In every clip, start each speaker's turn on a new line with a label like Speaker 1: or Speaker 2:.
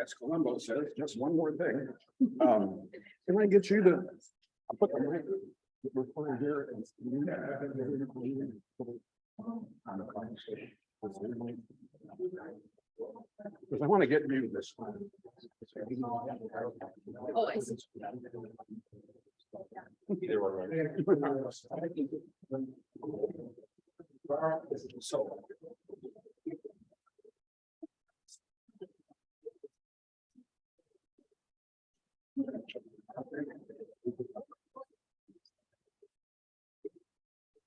Speaker 1: as Columbo says, just one more thing. Can I get you to, I'll put the mic recording here and because I want to get you this one.
Speaker 2: Oh, I see.
Speaker 1: So.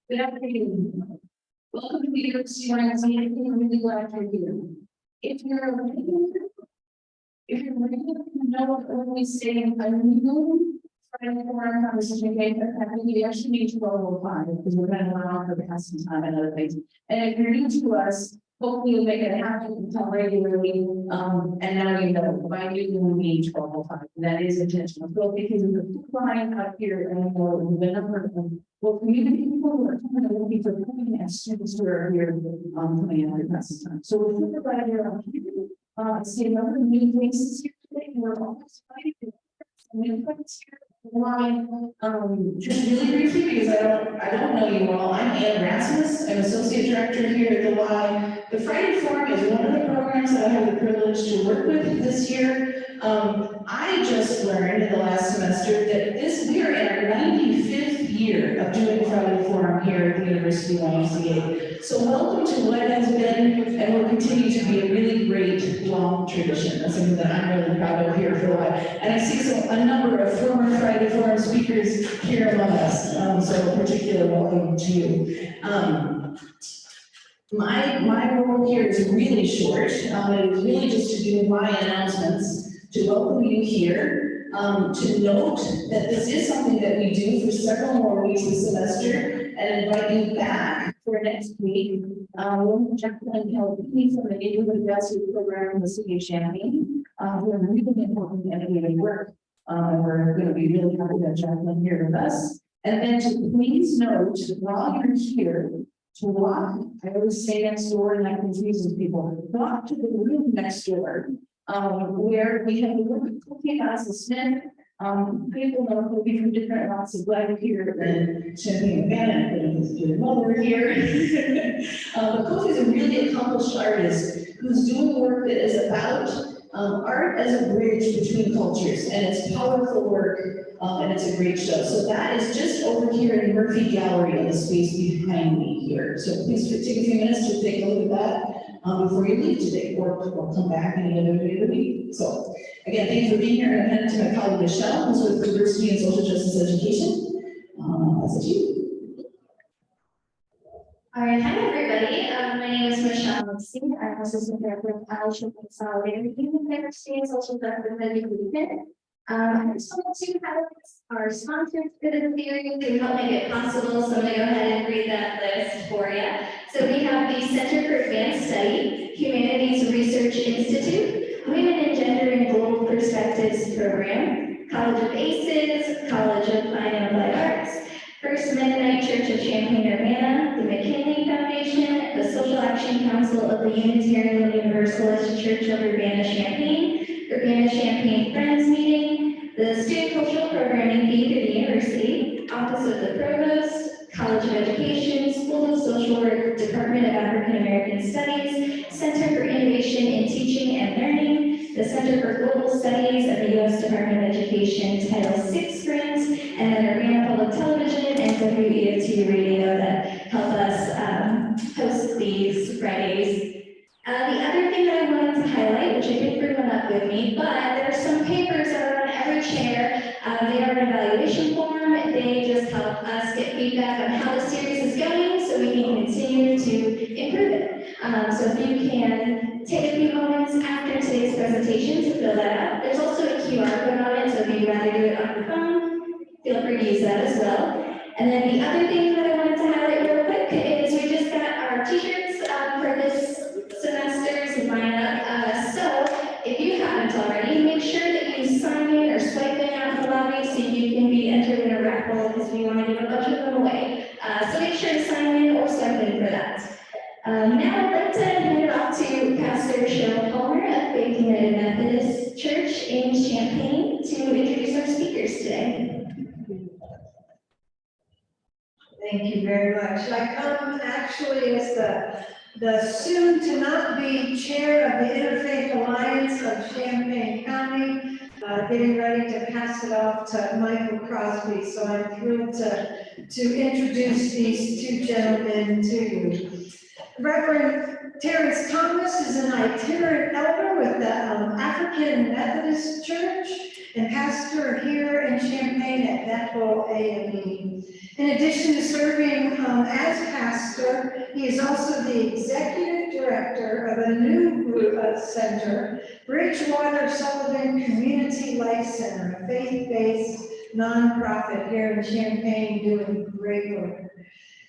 Speaker 2: Good afternoon. Welcome to the University of YMCA. I'm really glad you're here. If you're know when we say unusual, Friday for our conversation, we actually need to roll 5 because we're going to run on for the past some time and other things. And if you're new to us, hopefully you'll make it happen regularly. And now you know by you we need 12:05. That is intentional. So because of the line up here and the number of community people who are coming and looking for coming and students who are here coming in at the past time. So we're super glad you're on here. I see a number of new faces here today. We're almost excited. New friends here. Just really briefly, because I don't know you all. I'm Ann Rasmus. I'm associate director here at the Y. The Friday Forum is one of the programs that I have the privilege to work with this year. I just learned in the last semester that we are in our 95th year of doing Friday Forum here at the University of YMCA. So welcome to what has been and will continue to be a really great long tradition. That's something that I'm really proud of here for the Y. And I see a number of former Friday Forum speakers here among us. So a particular welcome to you. My role here is really short. It is really just to do my announcements, to welcome you here, to note that this is something that we do for several more weeks this semester, and invite you back for next week. We'll check in help me from the neighborhood investment program in the city of Champaign. We're really important innovative work. We're going to be really happy to have Jacqueline here with us. And then to please note, while you're here, to walk, I always say next door, and that confuses people, walk to the room next door, where we have a little bit of Smith. People know who'll be from different lots of life here in Champaign-Urbana, and we're here. But Kofi's a really accomplished artist who's doing work that is about art as a bridge between cultures, and it's powerful work, and it's a great show. So that is just over here in Murphy Gallery in the space behind me here. So please take a few minutes to take a look at that before you leave today, or come back any other day of the week. So again, thanks for being here, and hand it to my colleague Michelle, who's with Diversity and Social Justice Education. That's it to you.
Speaker 3: All right, hi everybody. My name is Michelle Lucy. I'm Assistant Director of College and Consolidated Human Diversity and Social Justice Education. I just wanted to have our sponsors for the series to help make it possible, so I'm going to go ahead and read that list for you. So we have the Center for Advanced Study, Humanities Research Institute, Women and Gender and Global Perspectives Program, College of ACES, College of Fine and Applied Arts, First Mennonite Church of Champaign-Urbana, the McKinley Foundation, the Social Action Council of the Ministerial Universalist Church of Urbana-Champaign, Urbana-Champaign Friends Meeting, the Student Cultural Programming Fee for the University, Office of the Provost, College of Education, School of Social Work, Department of African American Studies, Center for Innovation in Teaching and Learning, the Center for Global Studies of the U.S. Department of Education Title VI grants, and then Urbana Public Television and WEFT Radio that help us host these Fridays. The other thing that I wanted to highlight, which I didn't bring one up with me, but there are some papers that are on every chair. They are an evaluation form. They just help us get feedback on how the series is going so we can continue to improve it. So if you can take a few moments after today's presentation to fill that out. There's also a QR code on it, so if you'd rather do it on your phone, feel free to use that as well. And then the other thing that I wanted to highlight real quick is we just got our t-shirts for this semester's lineup. So if you haven't already, make sure that you sign in or swipe in out in the lobby so you can be entered in a raffle because we want to give a bunch of them away. So make sure to sign in or swipe in for that. Now I'd like to hand it off to Pastor Cheryl Palmer of Faith United Methodist
Speaker 4: Thank you very much. I come actually as the soon to not be chair of the Interfaith Alliance of Champaign County, getting ready to pass it off to Michael Crosby. So I'm thrilled to introduce these two gentlemen to you. Reverend Terrance Thomas is an itinerant elder with the African Methodist Church and pastor here in Champaign at Bethel AME. In addition to serving as pastor, he is also the executive director of a new center, Bridgewater Sullivan Community Life Center, a faith-based nonprofit here in Champaign doing great work.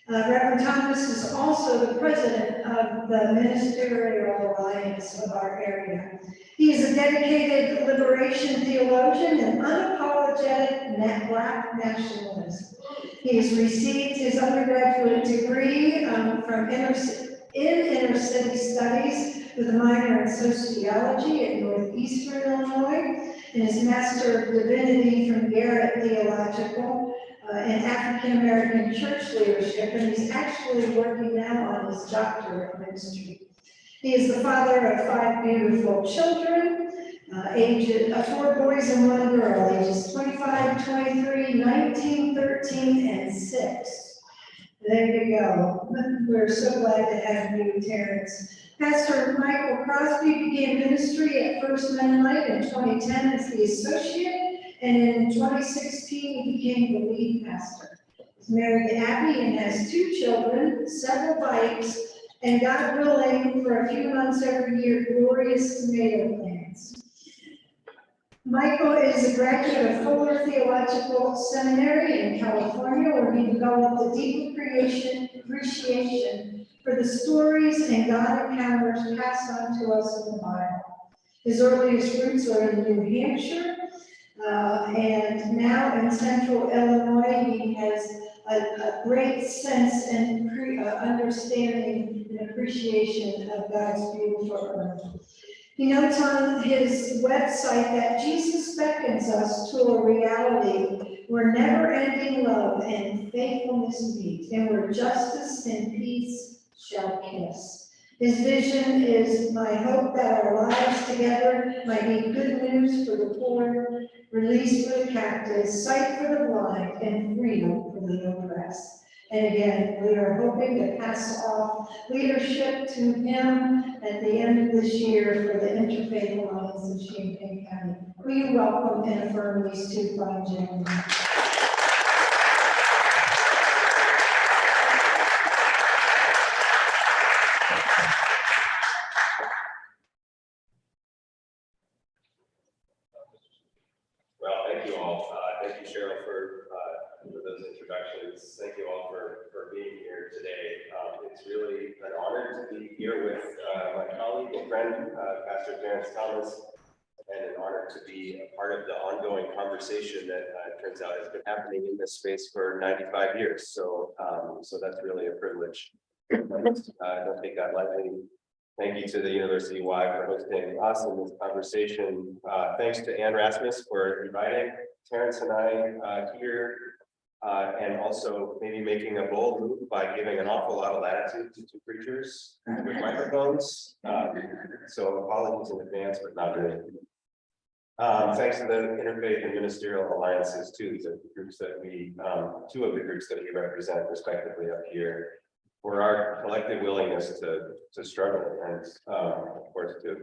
Speaker 4: Reverend Thomas is also the president of the Ministerial Alliance of our area. He is a dedicated liberation theologian and unapologetic Black nationalist. He has received his undergraduate degree from inner city studies with a minor in sociology at Northeastern Illinois and his Master of Divinity from Garrett Theological in African American church leadership, and he's actually working now on his doctorate of ministry. He is the father of 5 beautiful children, ages 4 boys and 1 girl, ages 25, 23, 19, 13, and 6. There you go. We're so glad to have you, Terrance. Pastor Michael Crosby began ministry at First Mennonite in 2010 as the associate, and in 2016 he became the lead pastor. He's married to Abby and has 2 children, several bikes, and God willing, for a few months every year, glorious tomato plants. Michael is a graduate of Fuller Theological Seminary in California, where he developed a deep appreciation for the stories and God encounters passed on to us in the Bible. His earliest roots are in New Hampshire, and now in Central Illinois. He has a great sense and understanding and appreciation of God's beautiful earth. He notes on his website that Jesus beckons us to a reality where never-ending love and faithfulness meet, and where justice and peace shall kiss. His vision is my hope that our lives together might be good news for the poor, release for the captives, sight for the blind, and freedom for the oppressed. And again, we are hoping to pass off leadership to him at the end of this year for the Interfaith Alliance of Champaign County. Will you welcome and affirm these 2 fine gentlemen?
Speaker 5: Well, thank you all. Thank you, Cheryl, for those introductions. Thank you all for being here today. It's really an honor to be here with my colleague and friend, Pastor Terrance Thomas, and an honor to be a part of the ongoing conversation that turns out has been happening in this space for 95 years. So, so that's really a privilege. I don't take that lightly. Thank you to the University Y for hosting us in this conversation. Thanks to Ann Rasmus for inviting Terrance and I here, and also maybe making a bold move by giving an awful lot of latitude to 2 preachers with microphones. So apologies in advance, but not really. Thanks to the Interfaith and Ministerial Alliances too. These are the groups that we, 2 of the groups that we represent respectively up here, for our collective willingness to struggle, and of course to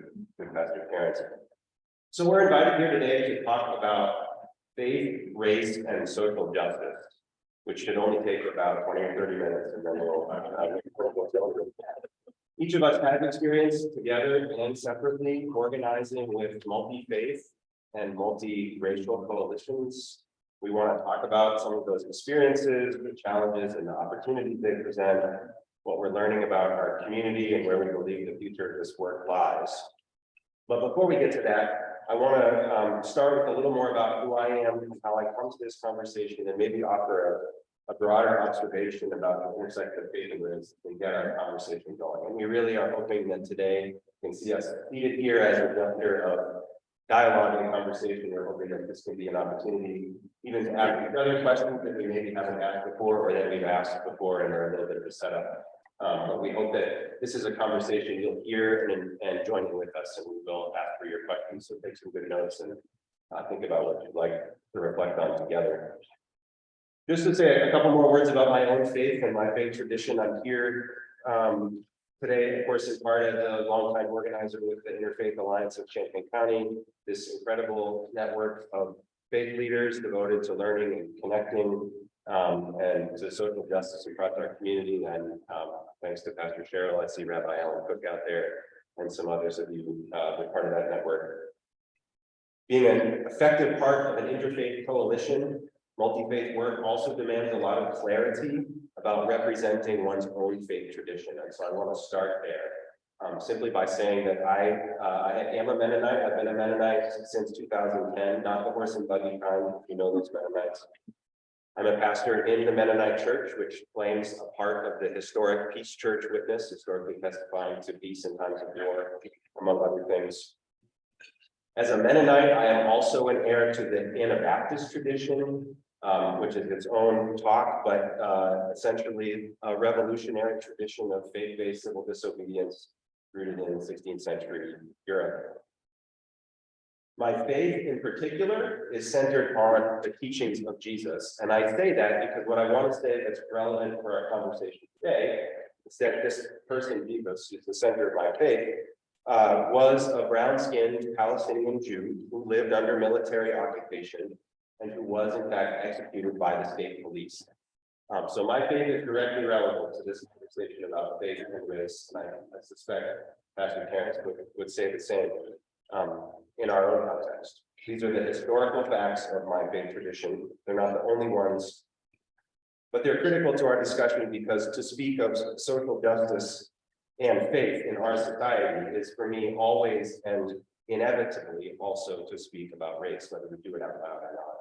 Speaker 5: Pastor Terrance. So we're invited here today to talk about faith, race, and social justice, which should only take about 20 or 30 minutes, and then we'll each of us has experience together and separately organizing with multi-faith and multi-racial coalitions. We want to talk about some of those experiences, the challenges and the opportunities they present, what we're learning about our community and where we believe the future of this work lies. But before we get to that, I want to start with a little more about who I am and how I come to this conversation, and maybe offer a broader observation about the intersection of faith and race and get our conversation going. And we really are hoping that today you can see us seated here as a gesture of dialogue and conversation. We're hoping that this can be an opportunity even to ask other questions that we maybe haven't asked before or that we've asked before and are a little bit of a setup. But we hope that this is a conversation you'll hear and join in with us, and we will ask for your questions. So take some good notes and think about what you'd like to reflect on together. Just to say a couple more words about my own faith and my faith tradition. I'm here today, of course, as part of the longtime organizer with the Interfaith Alliance of Champaign County, this incredible network of faith leaders devoted to learning and connecting and to social justice across our community. And thanks to Pastor Cheryl, I see Rabbi Alan Cook out there and some others of you been part of that network. Being an effective part of an interfaith coalition, multi-faith work also demands a lot of clarity about representing one's own faith tradition. And so I want to start there simply by saying that I am a Mennonite. I've been a Mennonite since 2010, not the horse and buggy kind, if you know those Mennonites. I'm a pastor in the Mennonite church, which claims a part of the historic peace church witness, historically testifying to peace in times of war, among other things. As a Mennonite, I am also an heir to the Anabaptist tradition, which is its own talk, but essentially a revolutionary tradition of faith-based civil disobedience rooted in 16th century Europe. My faith in particular is centered on the teachings of Jesus. And I say that because what I want to say that's relevant for our conversation today is that this person, Jesus, is the center of my faith, was a brown-skinned Palestinian Jew who lived under military occupation and who was in fact executed by the state police. So my faith is directly relevant to this conversation about faith and race, and I suspect Pastor Terrance would say the same in our own context. These are the historical facts of my faith tradition. They're not the only ones, but they're critical to our discussion because to speak of social justice and faith in our society is for me always and inevitably also to speak about race, whether we do it out loud or not.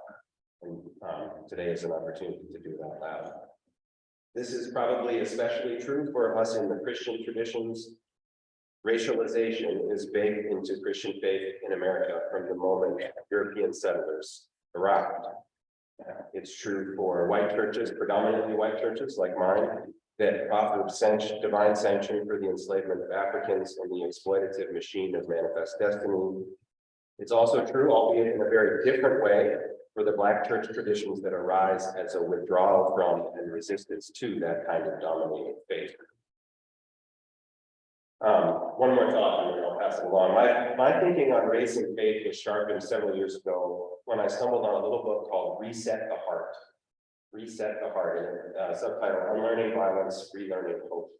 Speaker 5: And today is an opportunity to do it out loud. This is probably especially true for us in the Christian traditions. Racialization is baked into Christian faith in America from the moment European settlers arrived. It's true for white churches, predominantly white churches like mine, that offered divine sanction for the enslavement of Africans and the exploitative machine of manifest destiny. It's also true, albeit in a very different way, for the Black church traditions that arise as a withdrawal from and resistance to that kind of dominating faith. One more thought, and then I'll pass it along. My thinking on race and faith was sharpened several years ago when I stumbled on a little book called Reset the Heart. Reset the Heart, and subtitle Unlearning Violence, Relearning Hope,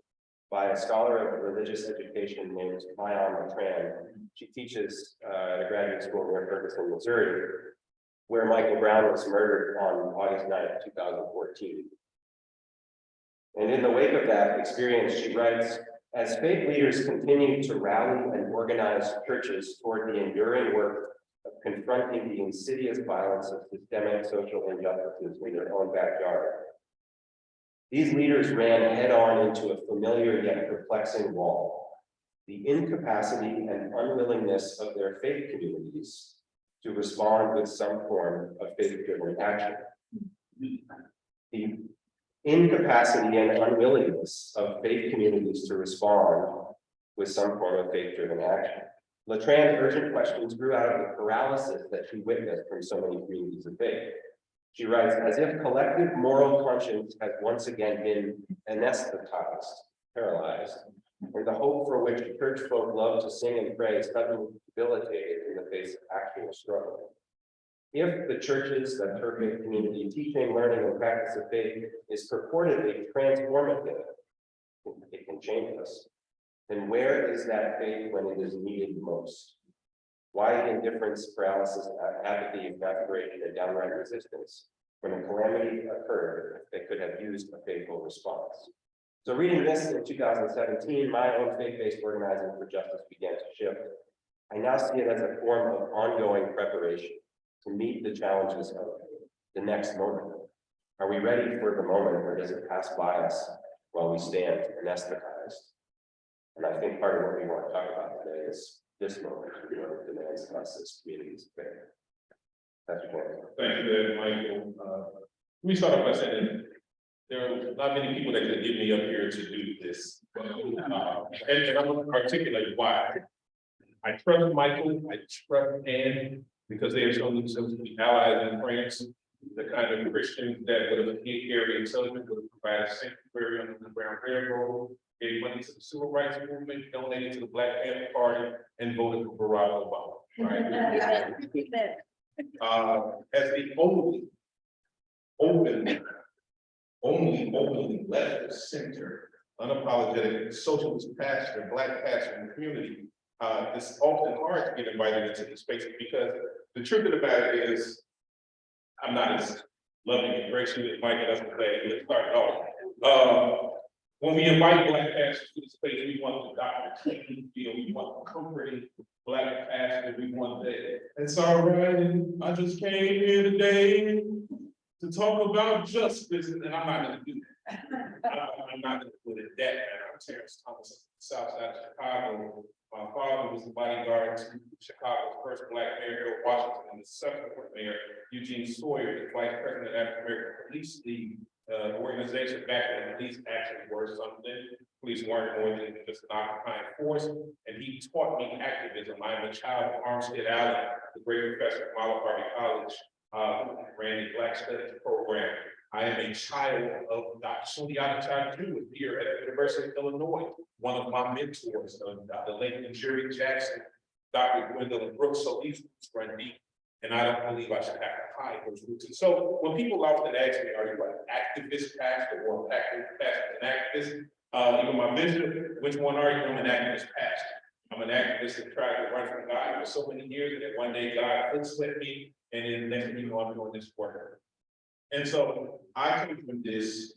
Speaker 5: by a scholar of religious education named Mayan Tran. She teaches at a graduate school near Ferguson, Missouri, where Michael Brown was murdered on August 9th, 2014. And in the wake of that experience, she writes, as faith leaders continue to rally and organize churches toward the enduring work of confronting the insidious violence of systemic social injustices in their own backyard, these leaders ran head-on into a familiar yet perplexing wall: the incapacity and unwillingness of their faith communities to respond with some form of faith-driven action. The incapacity and unwillingness of faith communities to respond with some form of faith-driven action. Latran's urgent questions grew out of the paralysis that she witnessed from so many communities of faith. She writes, as if collective moral conscience has once again been anesthetized, paralyzed, and the hope for which church folk love to sing and pray suddenly debilitated in the face of actual struggle. If the churches that her faith community teaching, learning, and practice of faith is purportedly transformative, it can change us, then where is that faith when it is needed most? Why indifference, paralysis, apathy, evaporation, and downright resistance when a calamity occurred that could have used a faithful response? So reading this in 2017, my own faith-based organizing for justice began to shift. I now see it as a form of ongoing preparation to meet the challenges of the next moment. Are we ready for the moment, or does it pass by us while we stand anesthetized? And I think part of what we want to talk about today is this moment, the discuss this community's fair. That's important.
Speaker 6: Thank you, Michael. Let me start off by saying there are not many people that could get me up here to do this. And I'm gonna articulate why. I trust Michael, I trust Ann, because they have shown themselves to be allies and friends, the kind of Christians that would have been area intelligence, would provide sanctuary on the Brown Railroad, gave money to the civil rights movement, donated to the Black Panther Party, and voted for Barack Obama. Right? As the only openly left center, unapologetic socialist pastor, Black pastor in the community, it's often hard to get invited into these spaces because the truth of the matter is, I'm not as loving and gracious as Mike doesn't say, let's start it off. When we invite Black pastors to the space, we want the doctor feel, we want the comforting Black pastor, we want that. It's all right, I just came here today to talk about justice, and I'm not gonna do that. I'm not gonna put it that bad. I'm Terrance Thomas, South Side of Chicago. My father was the bodyguard to Chicago's first Black mayor, George Washington, and the subsequent mayor, Eugene Sawyer, the vice president of the African American Police League, organization back when the police actually were something. Police weren't more than just an occupying force, and he taught me activism. I'm a child of Armstead Allen, the great professor at Malaparty College, ran a Black Studies program. I am a child of Dr. Suliana Chadu here at the University of Illinois. One of my mentors, Dr. Lakeland Jerry Jackson, Dr. Gwendolyn Brooks. So these roots run deep, and I don't believe I should have to hide those roots. And so when people often ask me, are you an activist pastor or an activist? Even my bishop, which one are you? I'm an activist pastor. I'm an activist that tried to run from God for so many years, and then one day God foot-slipped me, and then next thing you know, I'm doing this work. And so I come from this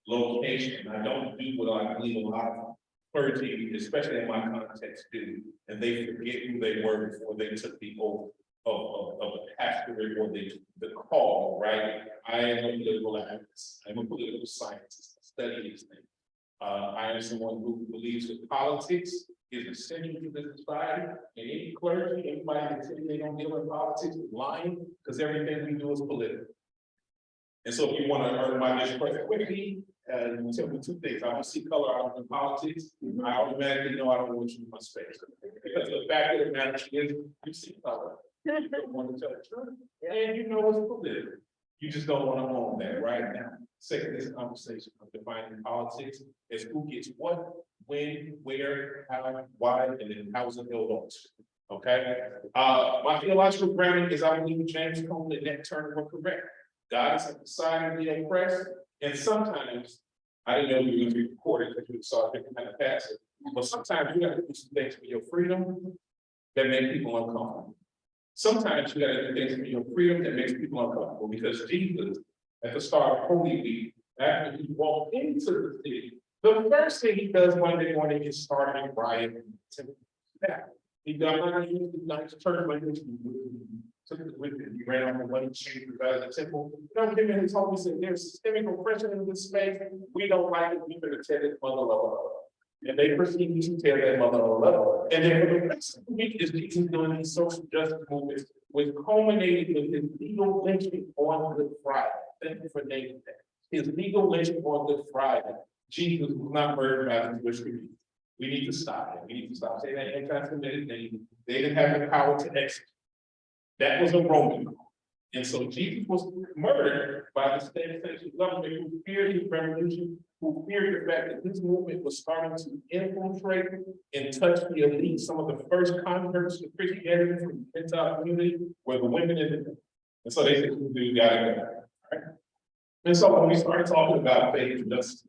Speaker 6: location. I don't do what I believe a lot of clergy, especially in my context, do, and they forget who they were before they took the oath of a pastorate or the call, right? I am a political activist. I'm a political scientist. I study these things. I am someone who believes that politics is essential to the society, and any clergy, anybody that says they don't deal with politics is lying, because everything we do is political. And so if you want to earn my distrust quickly, you tell me two things. I don't see color out in politics. I automatically know I don't want you in my space. Because the fact of the matter is, you see color. You don't want to tell the truth. And you know it's political. You just don't want to own that right now. Second, this conversation of defining politics is who gets what, when, where, how, why, and then how is it held on to. Okay? My theological grounding is I believe James Cone and Nat Turner were correct. God is at the side of the oppressed, and sometimes, I didn't know we were going to be recorded because we saw a different kind of passage, but sometimes you got to do some things for your freedom that make people uncomfortable. Sometimes you got to do things for your freedom that makes people uncomfortable, because Jesus, at the start of Holy Week, after he walked into the city, the first thing he does Monday morning is start a riot in the temple. He got not use the nice church language. Took it with him. He ran on the money chambers out of the temple. You know, him and his homies said, there's systemic oppression in this space. We don't like it. We better tell it mother love. And they proceeded to tell that mother love. And then for the rest of the week is Jesus doing these social justice movements, which culminated with his legal lynching on Good Friday. Thank you for naming that. His legal lynching on Good Friday. Jesus was not murdered by the Jewish community. We need to stop it. We need to stop saying that anti-Semitic thing. They didn't have the power to execute. That was a Roman law. And so Jesus was murdered by the state government who feared his revolution, who feared the fact that this movement was starting to infiltrate and touch the elite. Some of the first converts to Christianity from the Gentile community were the women in the. And so they said, we gotta go. Right? And so when we started talking about faith and justice,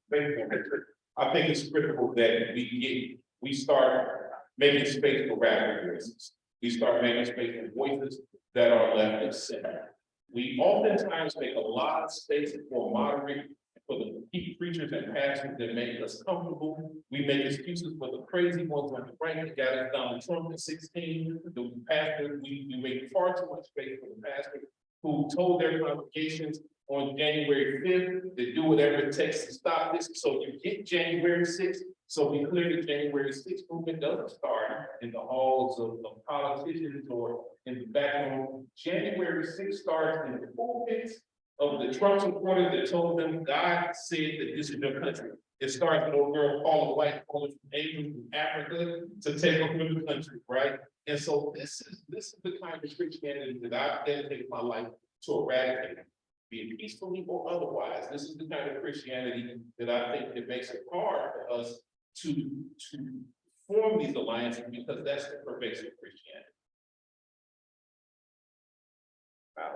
Speaker 6: I think it's critical that we start making space for radical voices. We start making space for voices that are left and center. We oftentimes make a lot of space for moderate, for the key preachers and pastors that make us comfortable. We make excuses for the crazy ones on the right, the guy that Donald Trump in 16, the pastor, we make far too much space for the pastor who told their congregations on January 5th to do whatever it takes to stop this. So you get January 6th, So be clear, the January 6th movement doesn't start in the halls of politicians or in the back room. January 6th starts in the pulpits of the Trump supporters that told them God said that this is your country. It starts with a little girl calling white woman from Asia, from Africa, to take over the country, right? And so this is the kind of Christianity that I've dedicated my life to eradicate, be it peacefully or otherwise. This is the kind of Christianity that I think that makes it hard for us to form these alliances, because that's the pervasive Christianity.
Speaker 5: Wow,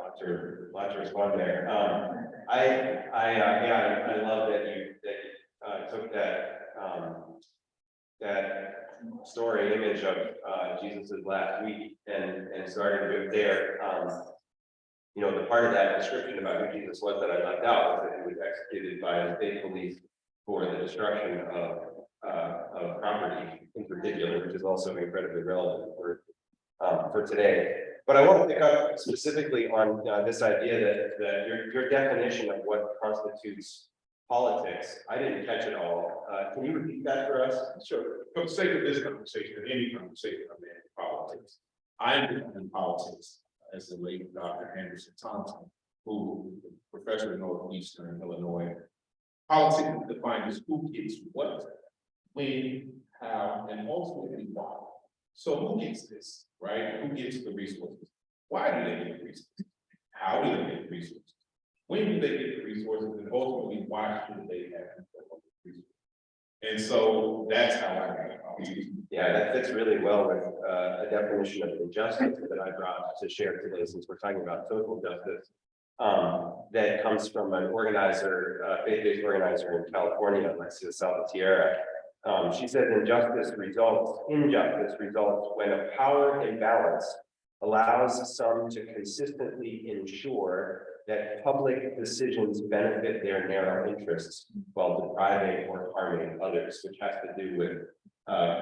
Speaker 5: lots to respond there. I love that you took that story image of Jesus's last week and started with there. You know, the part of that description about who Jesus was that I left out was that he was executed by the state police for the destruction of property in particular, which is also incredibly relevant for today. But I want to pick up specifically on this idea that your definition of what constitutes politics. I didn't catch it all. Can you repeat that for us?
Speaker 6: Sure. For the sake of this conversation, or any conversation I'm in politics, I'm in politics as the late Dr. Anderson Thompson, who is a professor at Northeastern Illinois. Politics is defined as who gets what, when, how, and ultimately why. So who gets this, right? Who gets the resources? Why do they get the resources? How do they get the resources? When do they get the resources? And ultimately, why should they have the resources? And so that's how I got it.
Speaker 5: Yeah, that fits really well with a definition of injustice that I brought to share today, since we're talking about social justice. That comes from an organizer, faith-based organizer in California, Alexia Salvatierra. She says injustice results when a power imbalance allows some to consistently ensure that public decisions benefit their narrow interests while depriving or harming others, which has to do with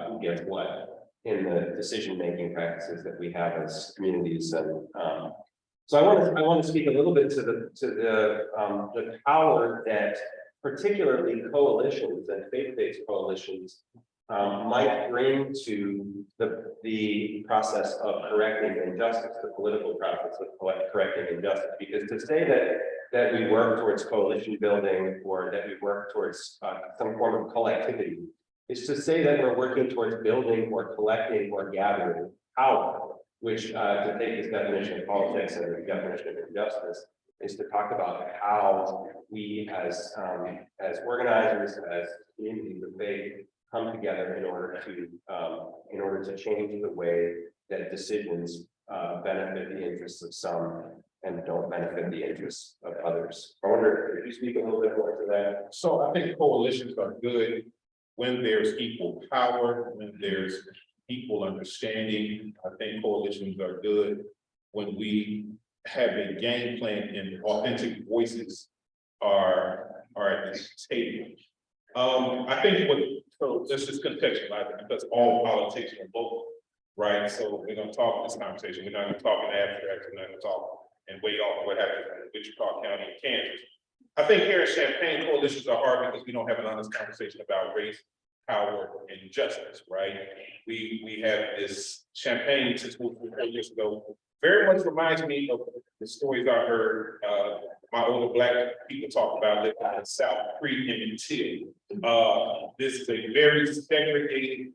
Speaker 5: who gets what in the decision-making practices that we have as communities. And so I want to speak a little bit to the power that particularly coalitions and faith-based coalitions might bring to the process of correcting injustice, the political process of correcting injustice. Because to say that we work towards coalition building or that we work towards some form of collectivity is to say that we're working towards building or collecting or gathering power, which to take this definition of politics and the definition of injustice is to talk about how we as organizers, as communities of faith, come together in order to change the way that decisions benefit the interests of some and don't benefit the interests of others. I wonder, could you speak a little bit more to that?
Speaker 6: So I think coalitions are good when there's equal power, when there's equal understanding. I think coalitions are good when we have a game plan and authentic voices are at the table. I think so let's just contextualize it, because all politics are local, right? So we're gonna talk this conversation. We're not gonna talk in abstract, we're not gonna talk and way off what happens in Wichita County and Kansas. I think here in Champaign, coalitions are hard because we don't have an honest conversation about race, power, and justice, right? We have this Champaign since moved 4 years ago. Very much reminds me of the stories I heard my older Black people talk about living in South Creek and Until. This is a very segregated,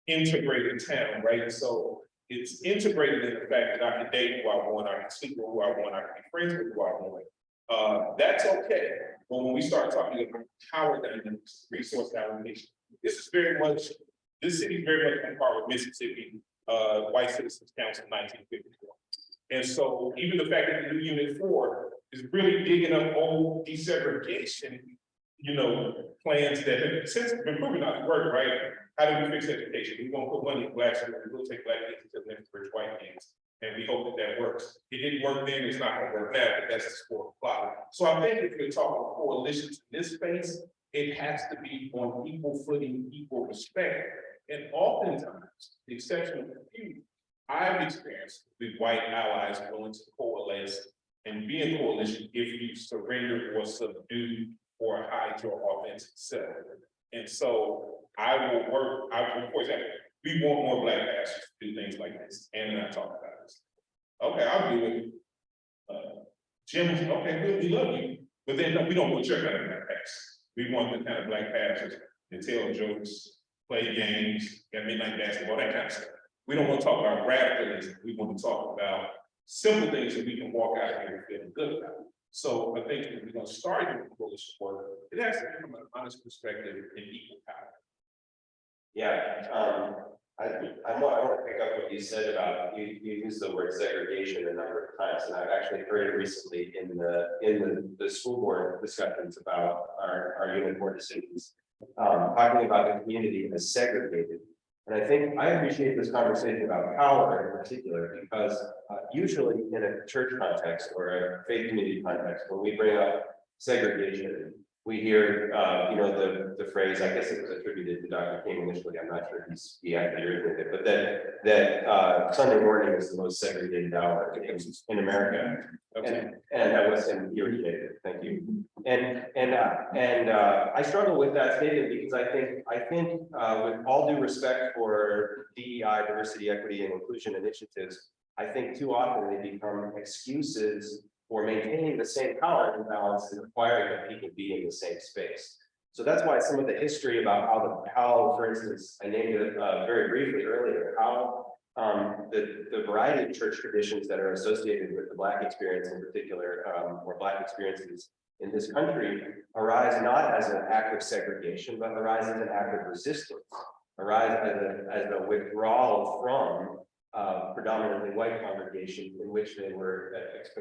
Speaker 6: integrated town, right? So it's integrated in the fact that I can date who I want, I can sleep with who I want, I can be friends with who I want. That's okay. But when we start talking about power dynamics, resource allocation, this city is very much on par with Mississippi, White Citizens Council 1954. And so even the fact that the new Unit 4 is really digging up old desegregation, plans that have since been proven not to work, right? How do we fix education? We're gonna put money in Black schools, we'll take Black kids to the next rich white kids. And we hope that works. It didn't work then, it's not gonna work now, but that's the sport of plot. So I think if we're talking coalitions in this space, it has to be on equal footing, equal respect. And oftentimes, the exception of a few, I've experienced with white allies willing to coalesce and be in coalition if you surrender or subdue or hide your authentic self. And so I will work, for example, we want more black pastors to do things like this, and I talk about this. Okay, I'll do it. Jim, okay, we love you, but then no, we don't want your kind of black pastors. We want the kind of black pastors that tell jokes, play games, got midnight basketball, that kind of stuff. We don't want to talk about radicalism. We want to talk about simple things that we can walk out of here feeling good about. So I think if we're going to start with coalition work, it has to be from an honest perspective and equal power.
Speaker 5: Yeah, I want to pick up what you said about, you used the word segregation a number of times, and I've actually heard it recently in the school board discussions about our unit board decisions, talking about the community as segregated. And I think I appreciate this conversation about power in particular, because usually in a church context or a faith community context, when we bring up segregation, we hear, the phrase, I guess it was attributed to Dr. King initially, I'm not sure he actually originated it, but that Sunday morning is the most segregated hour in America. And that was he originated it, thank you. And I struggle with that statement because I think with all due respect for DEI, diversity, equity, and inclusion initiatives, I think too often they become excuses for maintaining the same power imbalance and requiring that people be in the same space. So that's why some of the history about how, for instance, I named it very briefly earlier, how the variety of church traditions that are associated with the Black experience in particular, or Black experiences in this country, arise not as an act of segregation, but arise as an act of resistance, arise as a withdrawal from predominantly white congregation in which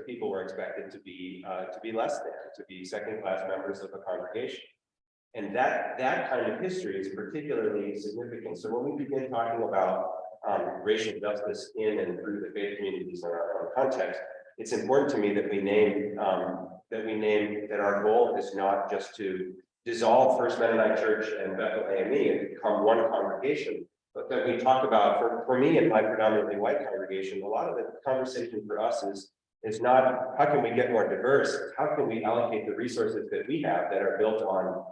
Speaker 5: people were expected to be less than, to be second-class members of a congregation. And that kind of history is particularly significant. So when we begin talking about racial justice in and through the faith communities in our context, it's important to me that we name that our goal is not just to dissolve First Mennonite Church and Bethel AME and become one congregation, but that we talk about, for me and my predominantly white congregation, a lot of the conversation for us is not how can we get more diverse, how can we allocate the resources that we have that are built on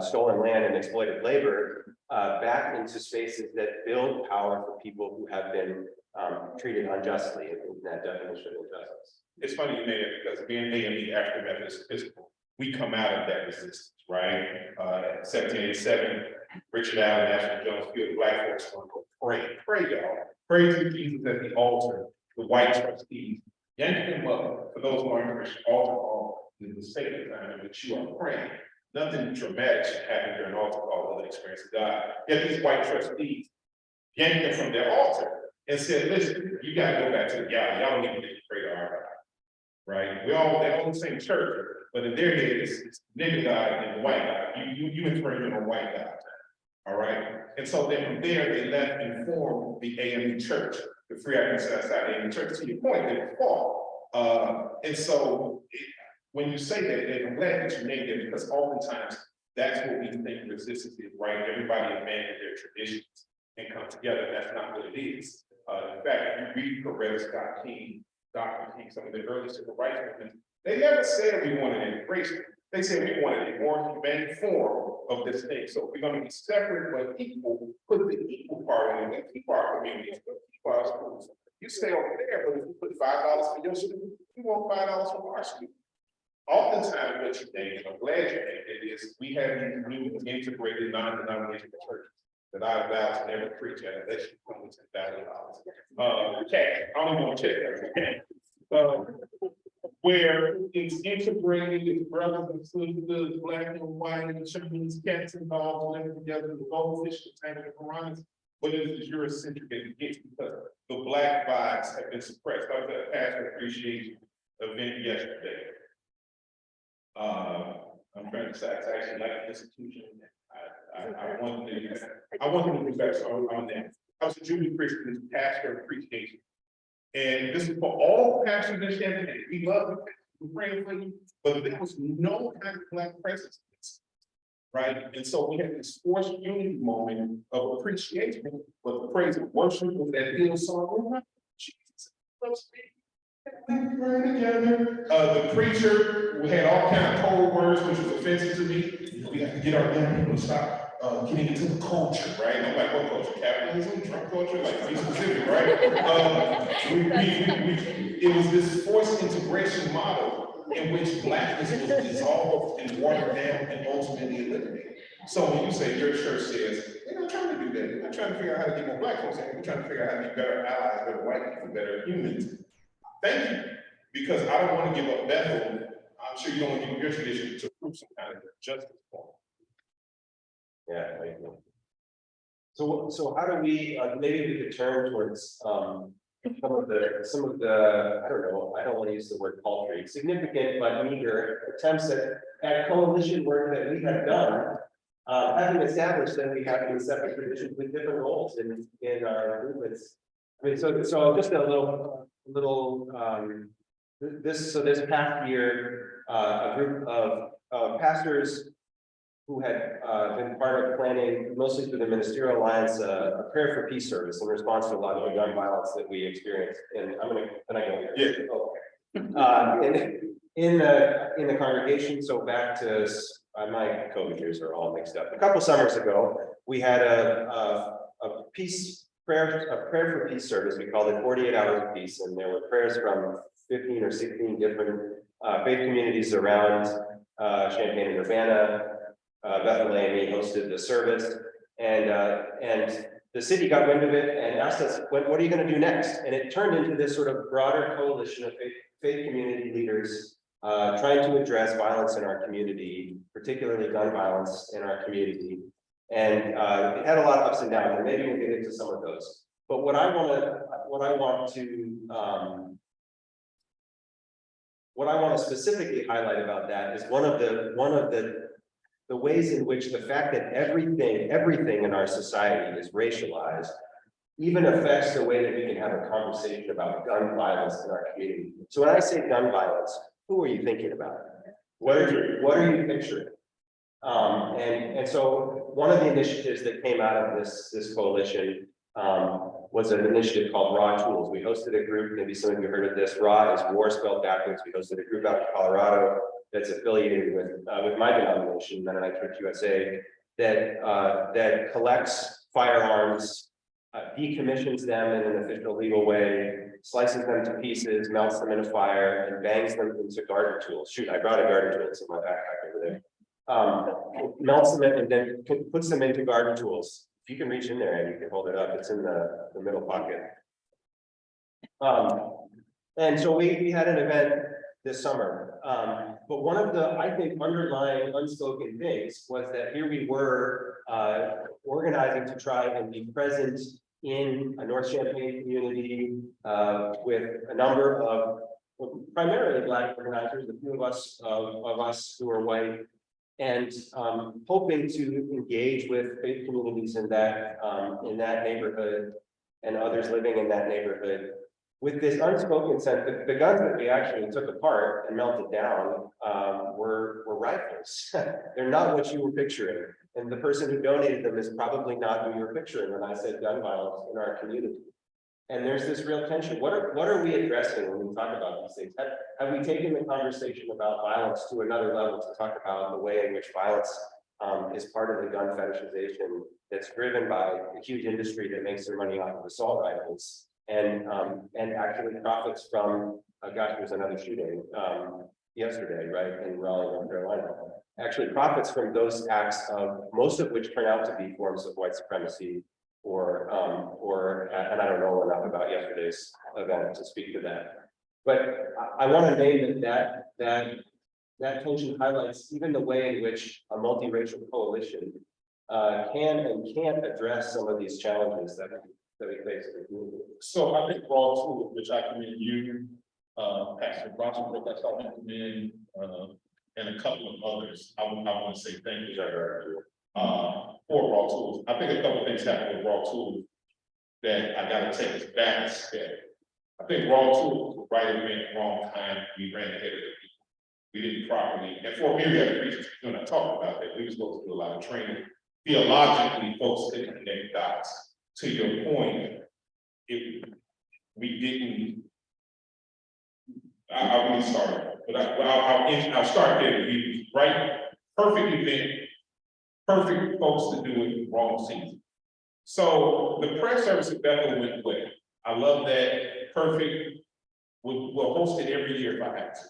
Speaker 5: stolen land and exploited labor back into spaces that build power for people who have been treated unjustly in that definition of injustice.
Speaker 6: It's funny you made it because being AME African Methodist Episcopal, we come out of that resistance, right? 1787, Richard Allen, National Jones Field, Black folks going to pray, y'all. Pray to Jesus at the altar, the white trustees. Yankee them up, for those who aren't Christian, altar call is the sacred time in which you are praying. Nothing dramatic should happen during altar call other experience of God. Yet these white trustees yanked them from their altar and said, listen, you got to go back to the gallery. Y'all don't even get to pray to our God. Right? They're all in the same church, but in their head, it's nigger God and the white God. You infringing on white God. All right. And so then from there, they left and formed the AME Church, the Free African Society AME Church. To your point, they fought. And so when you say that, I'm glad that you named it, because oftentimes that's what we think resistance is, right? Everybody abandon their traditions and come together. That's not what it is. In fact, if you read Dr. King, some of the early civil rights movements, they never said we wanted to embrace it. They said we wanted a more humane form of this thing. So if we're going to be separate but equal, put the equal part in it, keep our communities, keep our schools. You stay over there, but if you put $5 for your student, you want $5 from our student. Oftentimes what you think, and I'm glad you think it is, we have these new integrated non-denominational churches that I vow to never preach at unless you come with $10,000. Cash, I don't even want to check that. Where it's integrated, it's brothers and sisters, black and white, and Chinese, cats and dogs living together, the goldfish, the tank, and piranhas, but it is Eurocentric and it gets because the black vibes have been suppressed. I was at a pastor appreciation event yesterday. I'm trying to say it's actually like an institution. I want them to be better on that. I was a junior Christian pastor appreciation. And this is for all pastors in Champaign. We love you, we're praying for you, but there was no kind of black presence, right? And so we had this forced unity moment of appreciation, but the praise and worship was that Hill song. Jesus loves me. We pray together. The preacher, we had all kind of cold words, which was offensive to me. We have to get our young people to stop getting into the culture, right? And I'm like, what culture? Capitalism, Trump culture, like be specific, right? It was this forced integration model in which Blackness was dissolved and watered down and ultimately eliminated. So when you say your church says, we're not trying to do that, we're not trying to figure out how to get more Black folks in, we're trying to figure out how to be better allies, better white people, better humans. Thank you, because I don't want to give up Bethel. I'm sure you don't want to give up your tradition to prove some kind of justice for.
Speaker 5: Yeah, thank you. So how do we, maybe we could turn towards, some of the, I don't know, I don't want to use the word paltry, significant but meager attempts at coalition work that we have done, having established that we have these separate traditions with different roles in our movements. I mean, so just a little, this past year, a group of pastors who had been part of planning, mostly through the Ministerial Alliance, a prayer for peace service in response to a lot of the gun violence that we experienced. And in the congregation. So back to my COVID years are all mixed up. A couple summers ago, we had a prayer for peace service. We called it 48 Hours of Peace, and there were prayers from 15 or 16 different faith communities around Champaign-Urbana. Bethel hosted the service, and the city got wind of it and asked us, what are you going to do next? And it turned into this sort of broader coalition of faith community leaders trying to address violence in our community, particularly gun violence in our community. And it had a lot of ups and downs, and maybe we'll get into some of those. But what I want to specifically highlight about that is one of the ways in which the fact that everything in our society is racialized even affects the way that we can have a conversation about gun violence in our community. So when I say gun violence, who are you thinking about? What are you picturing? And so one of the initiatives that came out of this coalition was an initiative called Raw Tools. We hosted a group, maybe some of you heard of this. Raw is war spelled backwards. We hosted a group out in Colorado that's affiliated with my denomination, Mennonite Church USA, that collects firearms, decommissions them in an official legal way, slices them to pieces, melts them in a fire, and bangs them into garden tools. Shoot, I brought a garden tool in my backpack over there. Melts them and then puts them into garden tools. If you can reach in there and you can hold it up, it's in the middle pocket. And so we had an event this summer. But one of the, I think, underlying unspoken things was that here we were organizing to try and be present in a North Champaign community with a number of primarily Black organizers, a few of us who are white, and hoping to engage with faith communities in that neighborhood and others living in that neighborhood with this unspoken sense that the guns that we actually took apart and melted down were rifles. They're not what you were picturing. And the person who donated them is probably not who you're picturing when I said gun violence in our community. And there's this real tension. What are we addressing when we talk about these things? Have we taken the conversation about violence to another level to talk about the way in which violence is part of the gun fetishization that's driven by a huge industry that makes their money off of assault rifles and actually profits from, gosh, there's another shooting yesterday, right, in Raleigh, North Carolina. Actually profits from those acts, of most of which turn out to be forms of white supremacy, or and I don't know enough about yesterday's event to speak to that. But I want to name that tension highlights even the way in which a multiracial coalition can and can't address some of these challenges that we face in the community.
Speaker 6: So I think Raw Tools, which I commend you, Pastor Bronson, that's all I commend, and a couple of others. I want to say thank you for Raw Tools. I think a couple of things happened with Raw Tools that I got to take us back a step. I think Raw Tools were right event, wrong time. We ran ahead of the people. We didn't properly, and for a myriad of reasons, when I talked about that, we were supposed to do a lot of training. Theologically, folks didn't connect dots. To your point, we didn't. I really started, but I'll start there. We right, perfect event. perfect folks to do it wrong season. So the prayer service at Bethel went well. I love that. Perfect. We'll host it every year if I have to.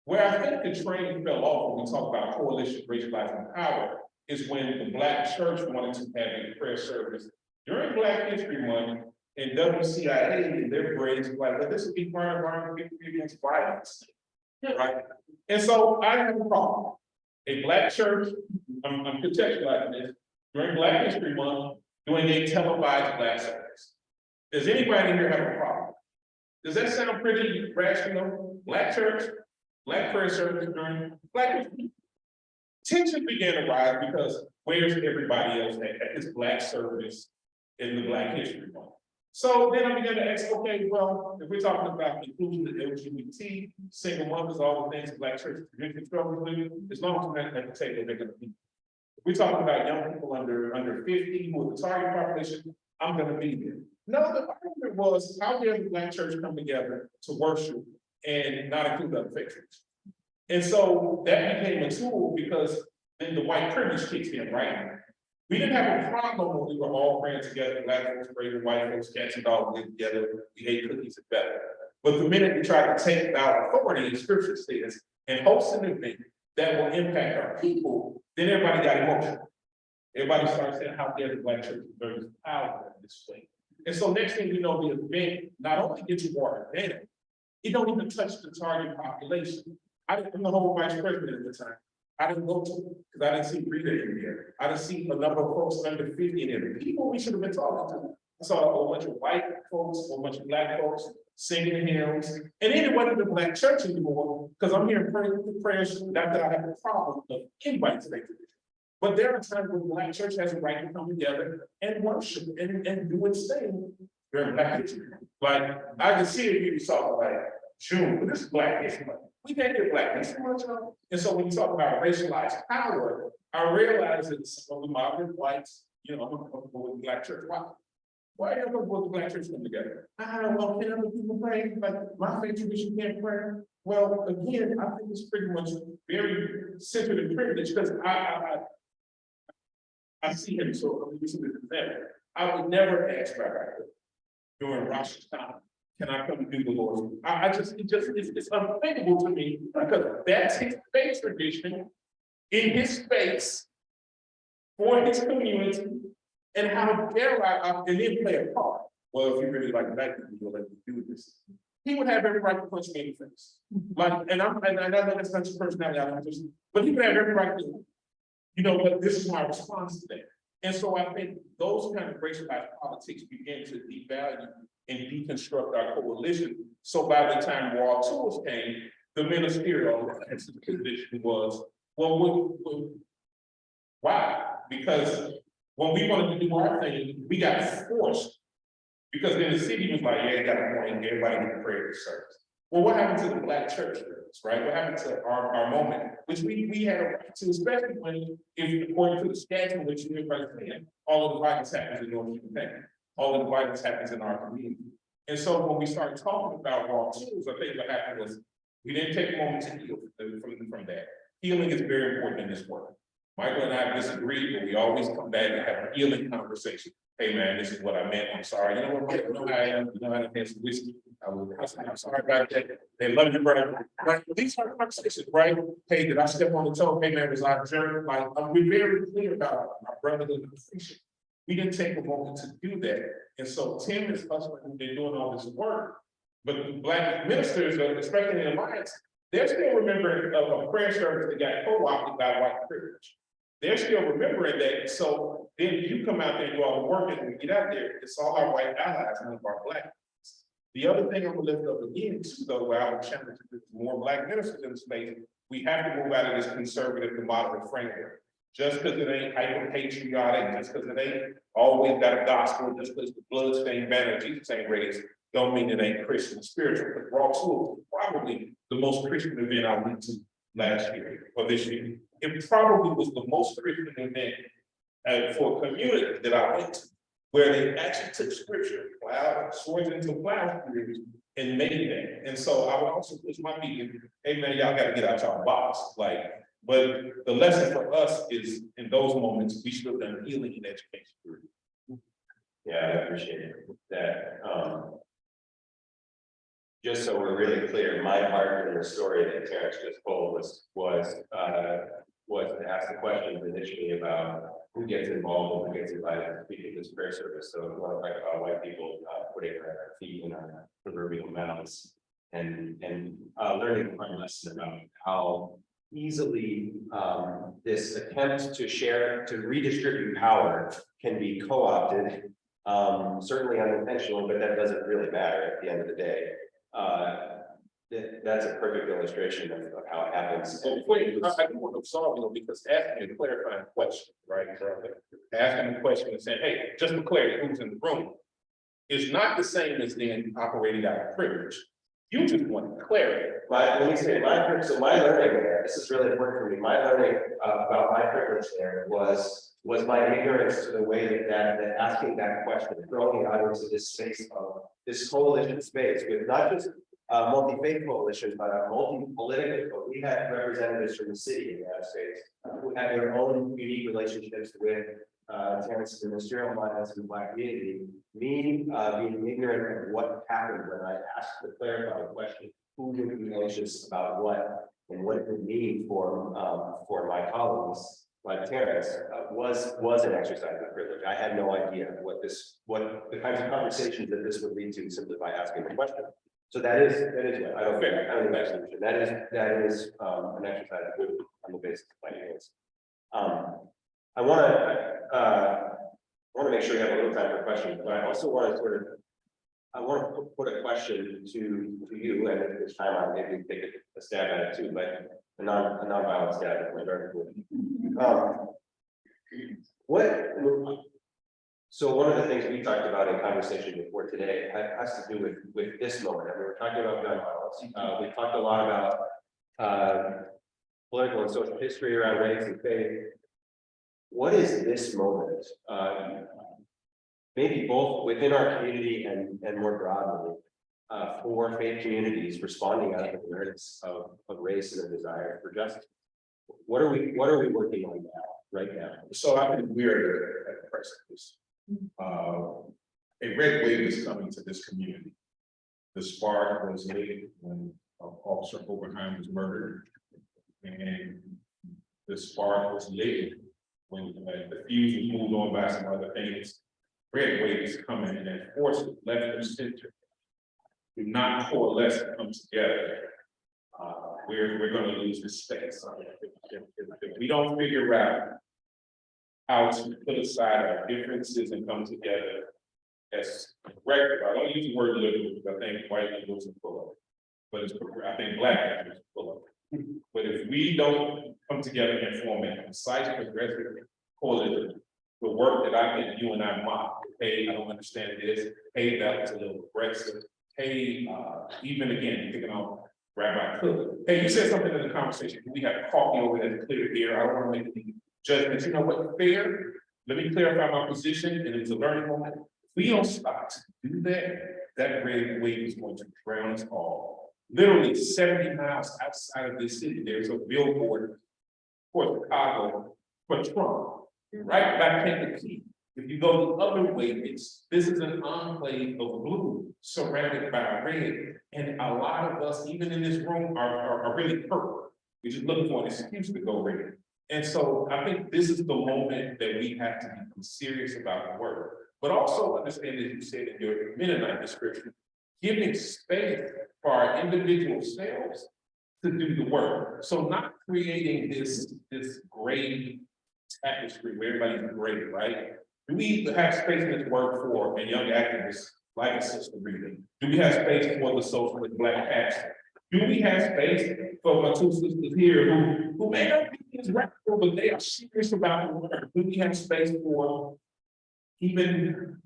Speaker 6: Where I think the train fell off when we talk about coalition racializing power is when the Black church wanted to have a prayer service during Black History Month, and WCIA and their brains were like, well, this would be part of our against violence, right? And so I have a problem. A Black church, I'm contextualizing this, during Black History Month, doing a televised Black service. Does anybody here have a problem? Does that sound pretty rational? Black church, Black prayer service during Black History. Tension began to rise because where's everybody else at this Black service in the Black History Month? So then I began to ask, okay, well, if we're talking about inclusion of LGBT, single mothers, all the things Black churches traditionally struggle with, as long as we're not at the table, they're gonna be. If we're talking about young people under 50 who are the target population, I'm gonna be there. No, the argument was, how dare the Black church come together to worship and not include other faiths? And so that became a tool because then the white privilege kicks in, right? We didn't have a problem when we were all praying together, Black folks praying, white folks catching all together, we ate cookies and better. But the minute we try to take our authority in scripture states and host an event that will impact our people, then everybody got emotional. Everybody started saying, how dare the Black church exert its power in this way? And so next thing you know, the event not only gets you more advantage, it don't even touch the target population. I'm the whole vice president at the time. I didn't go to it because I didn't see Rita in there. I didn't see a number of folks under 50 in there. People we should have been talking to. I saw a whole bunch of white folks, a whole bunch of Black folks singing hymns. And then it wasn't the Black church anymore because I'm hearing prayers, not that I have a problem of anybody's faith. But there are times when the Black church has a right to come together and worship and do its thing during Black History. Like, I can see it, you saw like June, but this is Black History Month. We can't get Black History Month, y'all. And so when you talk about racialized power, I realize that some of the moderate whites, you know, I'm gonna go with the Black church. Why ever will the Black church come together? Well, can other people pray? Like, my faith tradition can't pray. Well, again, I think it's pretty much very centered in privilege because I see him, so I'm using it as that. I would never ask Rabbi during Rosh Hashanah, can I come and do the Lord's will? It's unthinkable to me because that's his faith tradition in his space for his community. And how dare I and then play a part? Well, if you really like Black people, you'll let me do this. He would have every right to punch me in the face. Like, and I know that's not his personality, but he would have every right to, you know, but this is my response to that. And so I think those kind of racialized politics begin to devalue and deconstruct our coalition. So by the time raw tools came, the ministerial position was, well, why? Because when we wanted to do our thing, we got forced. Because then the city was like, yeah, you got a morning, everybody get a prayer service. Well, what happened to the Black church service, right? What happened to our moment, which we had a right to, especially when, if according to the schedule, which everybody's saying, all of the violence happens in North Champaign. All of the violence happens in our community. And so when we started talking about raw tools, I think what happened was we didn't take a moment to heal from that. Healing is very important in this work. Michael and I disagree, but we always come back and have a healing conversation. Hey man, this is what I meant. I'm sorry. You know what, Michael? You know how I am. You know how to have some whiskey. I'm sorry about that. They love you, brother. Right? These are conversations, right? Hey, did I step on the toe? Hey man, was I a jerk? Like, we're very clear about our brotherly conversation. We didn't take a moment to do that. And so Tim is hustling and they're doing all this work. But the Black ministers, especially in the Alliance, they're still remembering a prayer service that got co-opted by white privilege. They're still remembering that. So then you come out there and do all the work and we get out there, it's all our white allies and none of our Black allies. The other thing I'm gonna lift up again, too, though, where I would challenge more Black ministers in the space, we have to move out of this conservative to moderate framework. Just because it ain't hyper-patriotic, just because it ain't always got a gospel, just because the blood-stained banner of Jesus ain't raised, don't mean it ain't Christian spiritual. But Raw Tool was probably the most Christian event I went to last year or this year. It probably was the most Christian event for a community that I went to, where they actually took scripture, plowed swords into plowshares, and made that. And so I would also push my people, hey man, y'all got to get out y'all box. Like, But the lesson for us is in those moments, we should have done healing and education.
Speaker 5: Yeah, I appreciate that. Just so we're really clear, my part in the story that Terrance just told was to ask the questions initially about who gets involved and who gets invited to speak at this prayer service. So we want to talk about white people putting their feet in our proverbial mouths and learning from a lesson about how easily this attempt to redistribute power can be co-opted, certainly unintentional, but that doesn't really matter at the end of the day. That's a perfect illustration of how it happens.
Speaker 6: So before you, I want to solve, because asking a clarifying question, right? Asking a question and saying, hey, just for clarity, who's in the room, is not the same as then operating out of privilege. You just want clarity.
Speaker 5: Let me say my learning there, this is really important for me. My learning about my privilege there was my ignorance to the way that asking that question, throwing it out into this space of this coalition space with not just multi-faith coalition, but a multi-political. We had representatives from the city in the United States who had their own unique relationships with Terrance's Ministerial alliance and the Black community. Me being ignorant of what happened when I asked the clarifying question, who would be anxious about what and what it would mean for my colleagues like Terrance was an exercise of privilege. I had no idea what the kinds of conversations that this would lead to simply by asking the question. So that is what I don't think that's solution. That is an exercise of privilege on the basis of my ignorance. I want to make sure we have a little time for questions, but I also want to put a question to you, and at this time I'll maybe take a stab at it too, but a non-violent stab at my very cool. So one of the things we talked about in conversation before today has to do with this moment. And we were talking about gun violence. We talked a lot about political and social history around race and faith. What is this moment? Maybe both within our community and more broadly for faith communities responding out of awareness of race and a desire for justice. What are we working on now, right now?
Speaker 6: So I think we're at the precipice. A red wave is coming to this community. The spark was laid when Officer Overheim was murdered, and the spark was lit when the fuse was moved on by some other things. Red wave is coming, and forces left and center do not coalesce and come together. We're going to lose this space. If we don't figure out how to put aside our differences and come together as correct. I don't use the word liberal because I think white liberals are full of it, but I think black liberals are full of it. But if we don't come together and form a concise, progressive coalition, the work that I think you and I mock, hey, I don't understand this, hey, that was a little aggressive, hey, even again, picking on Rabbi Cook, hey, you said something in the conversation, we have coffee over there to clear the air, I don't want to make any judgments, you know what, fair, let me clarify my position, and it's a learning moment. If we don't stop to do that, that red wave is going to drown us all. Literally 70 miles outside of this city, there's a billboard for Chicago for Trump, right back in the key. If you go the other way, this is an enclave of blue surrounded by red, and a lot of us, even in this room, are really purple. We're just looking for an excuse to go red. And so I think this is the moment that we have to become serious about the work, but also understand, as you said in your Mennonite description, giving space for our individual selves to do the work. So not creating this gray tapestry where everybody's gray, right? Do we have space in this work for a young activist like a Sister Rita? Do we have space for the socialist Black pastor? Do we have space for my two sisters here who may not be as radical, but they are serious about the work? Do we have space for even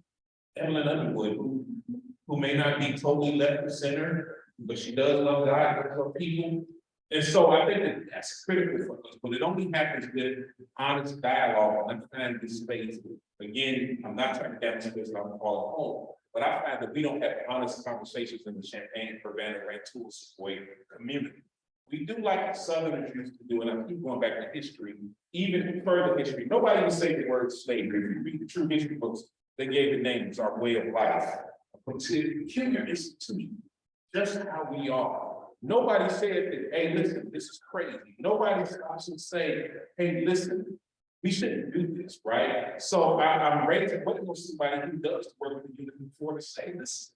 Speaker 6: Evelyn Underwood, who may not be totally left of center, but she does love God and her people? And so I think that that's critical for us, but it only happens with honest dialogue and understanding this space. Again, I'm not trying to get into this, I'm all at home. But I find that we don't have honest conversations in the Champaign-Urbana Rantoul community. We do like the Southerners used to do, and I keep going back to history, even further history. Nobody would say the word slavery. If you read the true history books, they gave it names, our way of life. But to peculiar institution, just how we are. Nobody said that, hey, listen, this is crazy. Nobody stops and say, hey, listen, we shouldn't do this, right? So I'm ready to wait for somebody who does the work we do before to say this.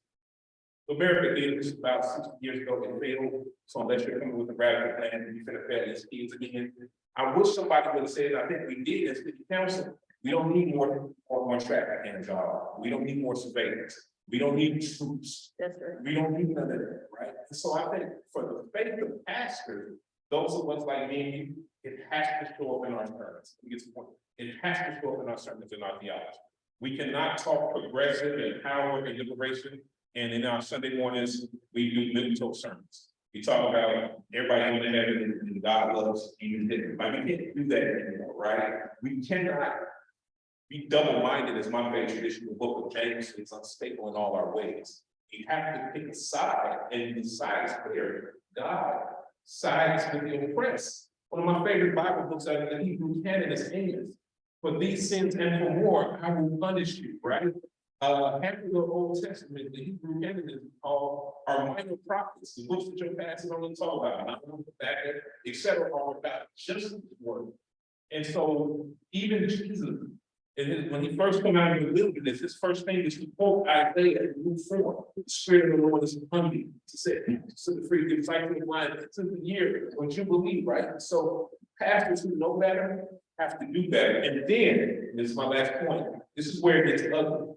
Speaker 6: America did this about 60 years ago and failed. So unless you're coming with a radical plan, you're gonna fail these kids again. I wish somebody would have said, I think we did as city council. We don't need more traffic in the job. We don't need more surveillance. We don't need troops.
Speaker 7: That's right.
Speaker 6: We don't need none of that, right? And so I think for the faith of pastors, those of us like me and you, it has to show up in our sermons. It has to show up in our sermons and our theology. We cannot talk progressive and power and liberation, and in our Sunday mornings, we do biblical sermons. We talk about everybody in heaven and God loves even different. Like we can't do that anymore, right? We cannot be double-minded, as my favorite traditional book of James is unstable in all our ways. We have to pick a side, and the side is clear. God sides with the oppressed. One of my favorite Bible books out of the Hebrew canon is Amos. For these sins and for more, I will punish you, right? After the Old Testament, the Hebrew canon is called our minor prophets, the books that you're passing on and talk about, etc., are about justice work. And so even Jesus, when he first came out of the wilderness, his first thing is to quote Isaiah and move forward. The Spirit of the Lord is upon me to set the free, give sight to the blind. It's in the year when you believe, right? So pastors who know better have to do better. And then, this is my last point, this is where it gets ugly.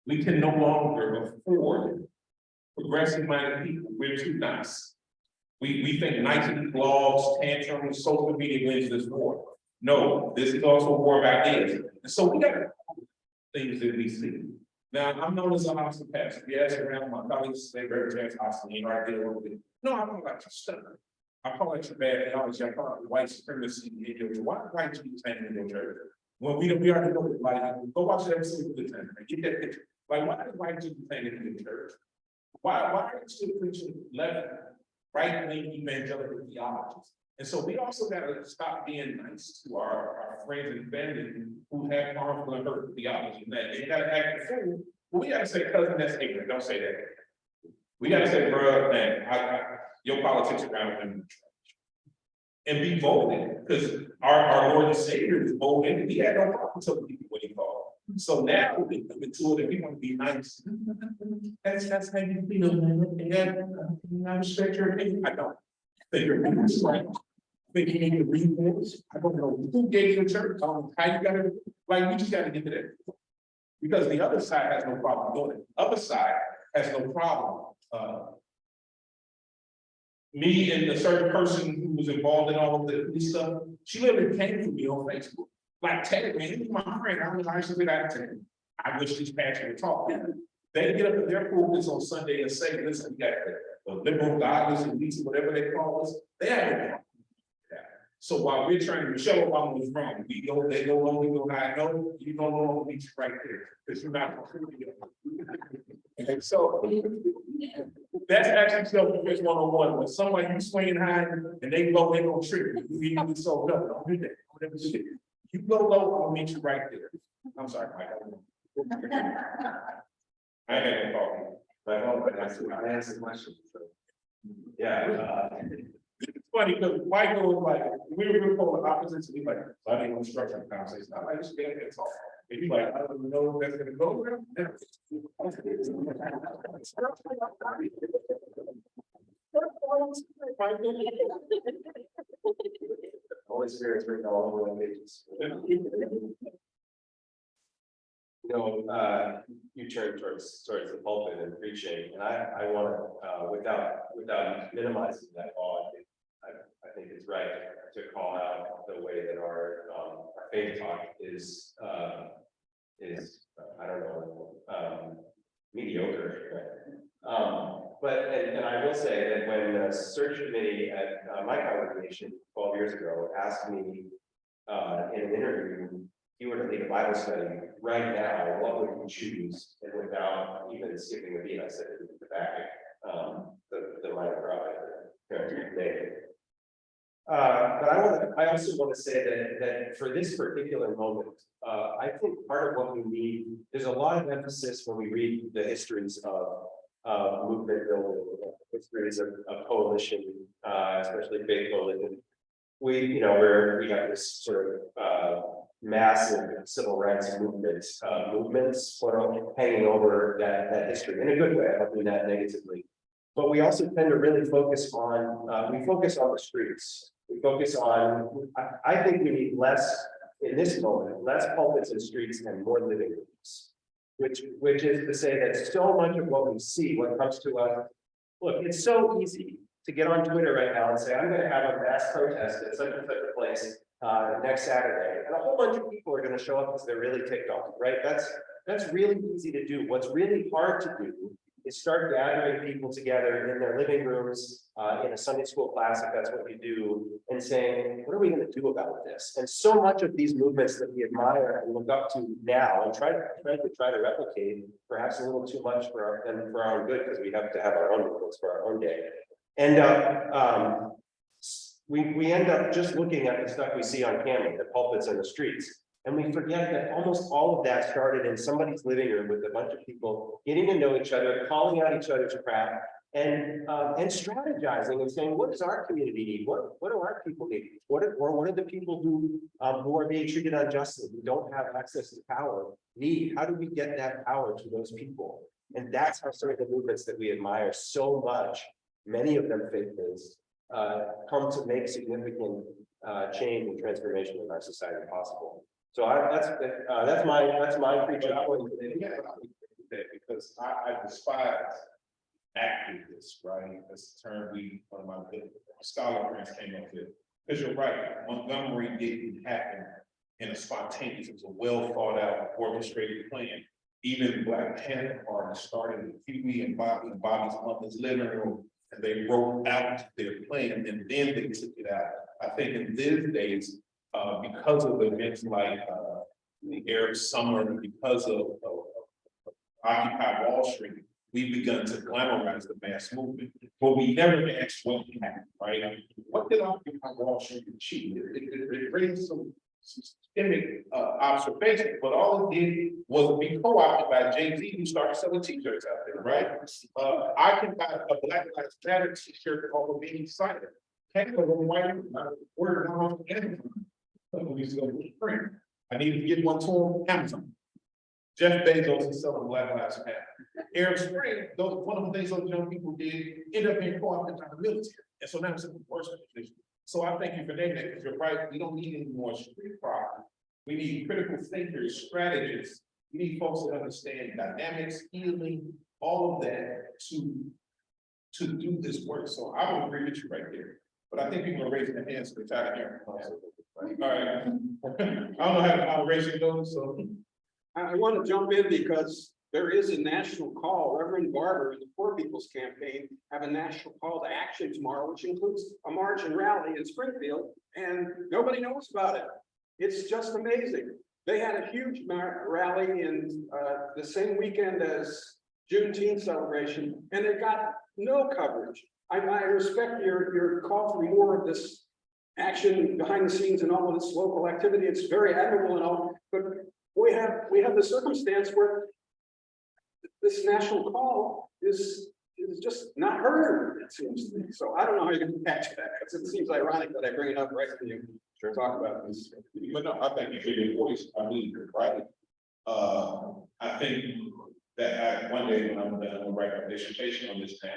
Speaker 6: We can no longer afford progressive minded people. We're too nice. We think Nike blogs, tantrums, social media wins this war. No, this is also a war of ideas. And so we got things that we see. Now, I'm known as a hostile pastor. Yes, around my colleagues say, Reverend hostile, you know, I deal with it. No, I don't like your stuff. I call it your bad theology. I call it white supremacy in your church. Why do white people stand in your church? When we already know it, like, go watch that episode of the time. Get that picture. Like, why do white people stand in your church? Why are you still preaching right-wing evangelical theologies? And so we also got to stop being nice to our friends and family who have harmful and hurtful theology. They got to act the fool. Well, we got to say, cousin, that's ignorant. Don't say that. We got to say, bro, man, your politics are around in the church. And be bold in it, because our Lord and Savior is bold in it. He had no problem telling people what he called. So now we come into it and we want to be nice. That's how you feel, man. And I respect your opinion. I don't. But your opinion is right. Maybe you need to read this. I don't know who gave you the church. How you got it. Like, we just got to get to that. Because the other side has no problem doing it. The other side has no problem. Me and a certain person who was involved in all of this stuff, she literally came to me on Facebook. Like, tag me, he's my friend. I was actually out of 10. I wish this pastor would talk. They get up in their pulpits on Sunday and say, listen, we got the liberal, godless, elites, whatever they call us. They have no problem. So while we're trying to, Michelle Obama was wrong. They no longer go, I know you no longer meet you right there because you're not. And so that's actually self-defense 101. When somebody you swinging high and they blow in on trick, you need so no, don't do that. Don't ever do that. You go low, I'll meet you right there. I'm sorry, Mike. I had no problem.
Speaker 5: But I asked the question. So. Yeah.
Speaker 6: It's funny because Michael was like, we were polar opposites, and he's like, so I didn't want to structure the conversation. I'm like, just get it, talk. And he's like, I don't even know if that's gonna go there.
Speaker 5: Holy Spirit's written all over the pages. You know, you turn towards the pulpit and preaching, and I want to, without minimizing that law, I think it's right to call out the way that our faith talk is I don't know, mediocre. But I will say that when the search committee at my congregation 12 years ago asked me in an interview, if you were to lead a Bible study right now, what would you choose? And without even skipping a beat, I said the back, the minor prophet, I also want to say that for this particular moment, I think part of what we need, there's a lot of emphasis when we read the histories of movement building, histories of coalition, especially faith coalition. We have this sort of massive civil rights movements, hanging over that history in a good way. I don't mean that negatively. But we also tend to really focus on the streets. We focus on, I think we need less, in this moment, less pulpits and streets and more living rooms. Which is to say that so much of what we see, what comes to us, look, it's so easy to get on Twitter right now and say, I'm going to have a mass protest at such and such a place next Saturday. And a whole bunch of people are going to show up because they're really ticked off, right? That's really easy to do. What's really hard to do is start gathering people together in their living rooms, in a Sunday school class, if that's what you do, and saying, what are we going to do about this? And so much of these movements that we admire and look up to now and try to replicate, perhaps a little too much for our own good, because we have to have our own movements for our own day. And we end up just looking at the stuff we see on camera, the pulpits and the streets. And we forget that almost all of that started in somebody's living room with a bunch of people getting to know each other, calling out each other's crap, and strategizing and saying, what does our community need? What do our people need? What are the people who are being treated unjustly, who don't have access to power, need? How do we get that power to those people? And that's how some of the movements that we admire so much, many of them faith-based, come to make significant change and transformation in our society possible. So that's my preaching point today.
Speaker 6: Because I despise activists, right? That's the term one of my scholar friends came up with. Because you're right, Montgomery didn't happen in a spontaneous, it was a well thought out, orchestrated plan. Even the Black Panther Party started with Huey and Bobby's mother's living room, and they wrote out their plan, and then they took it out. I think in these days, because of events like the Arab Summer, because of Occupy Wall Street, we've begun to glamorize the mass movement, but we never asked what happened, right? What did Occupy Wall Street achieve? It raised some systemic observations, but all it did was be co-opted by Jay-Z, who started selling t-shirts out there, right? I can buy a Black Lives Matter t-shirt called being cited. Canada, white, word on Amazon. I need to get one to Amazon. Jeff Bezos is selling Black Lives Matter. Arab Spring, one of the things those young people did end up being co-opted by the military. And so now it's in the worst position. So I thank you for naming that, because you're right, we don't need any more street problems. We need critical thinkers, strategists. We need folks that understand dynamics, healing, all of that to do this work. So I would agree with you right there. But I think people are raising their hands to the tired here. All right. I don't know how the moderation goes, so.
Speaker 1: I want to jump in because there is a national call. Reverend Barber and the Poor People's Campaign have a national call to action tomorrow, which includes a march and rally in Springfield, and nobody knows about it. It's just amazing. They had a huge rally in the same weekend as Juneteenth celebration, and they got no coverage. I respect your call for more of this action behind the scenes and all of this local activity. It's very admirable and all, but we have the circumstance where this national call is just not heard, it seems to me. So I don't know how you're going to catch that, because it seems ironic that I bring it up right for you to talk about this.
Speaker 6: But no, I thank you for your voice. I believe you're right. I think that one day when I'm done, I'll write a dissertation on this town.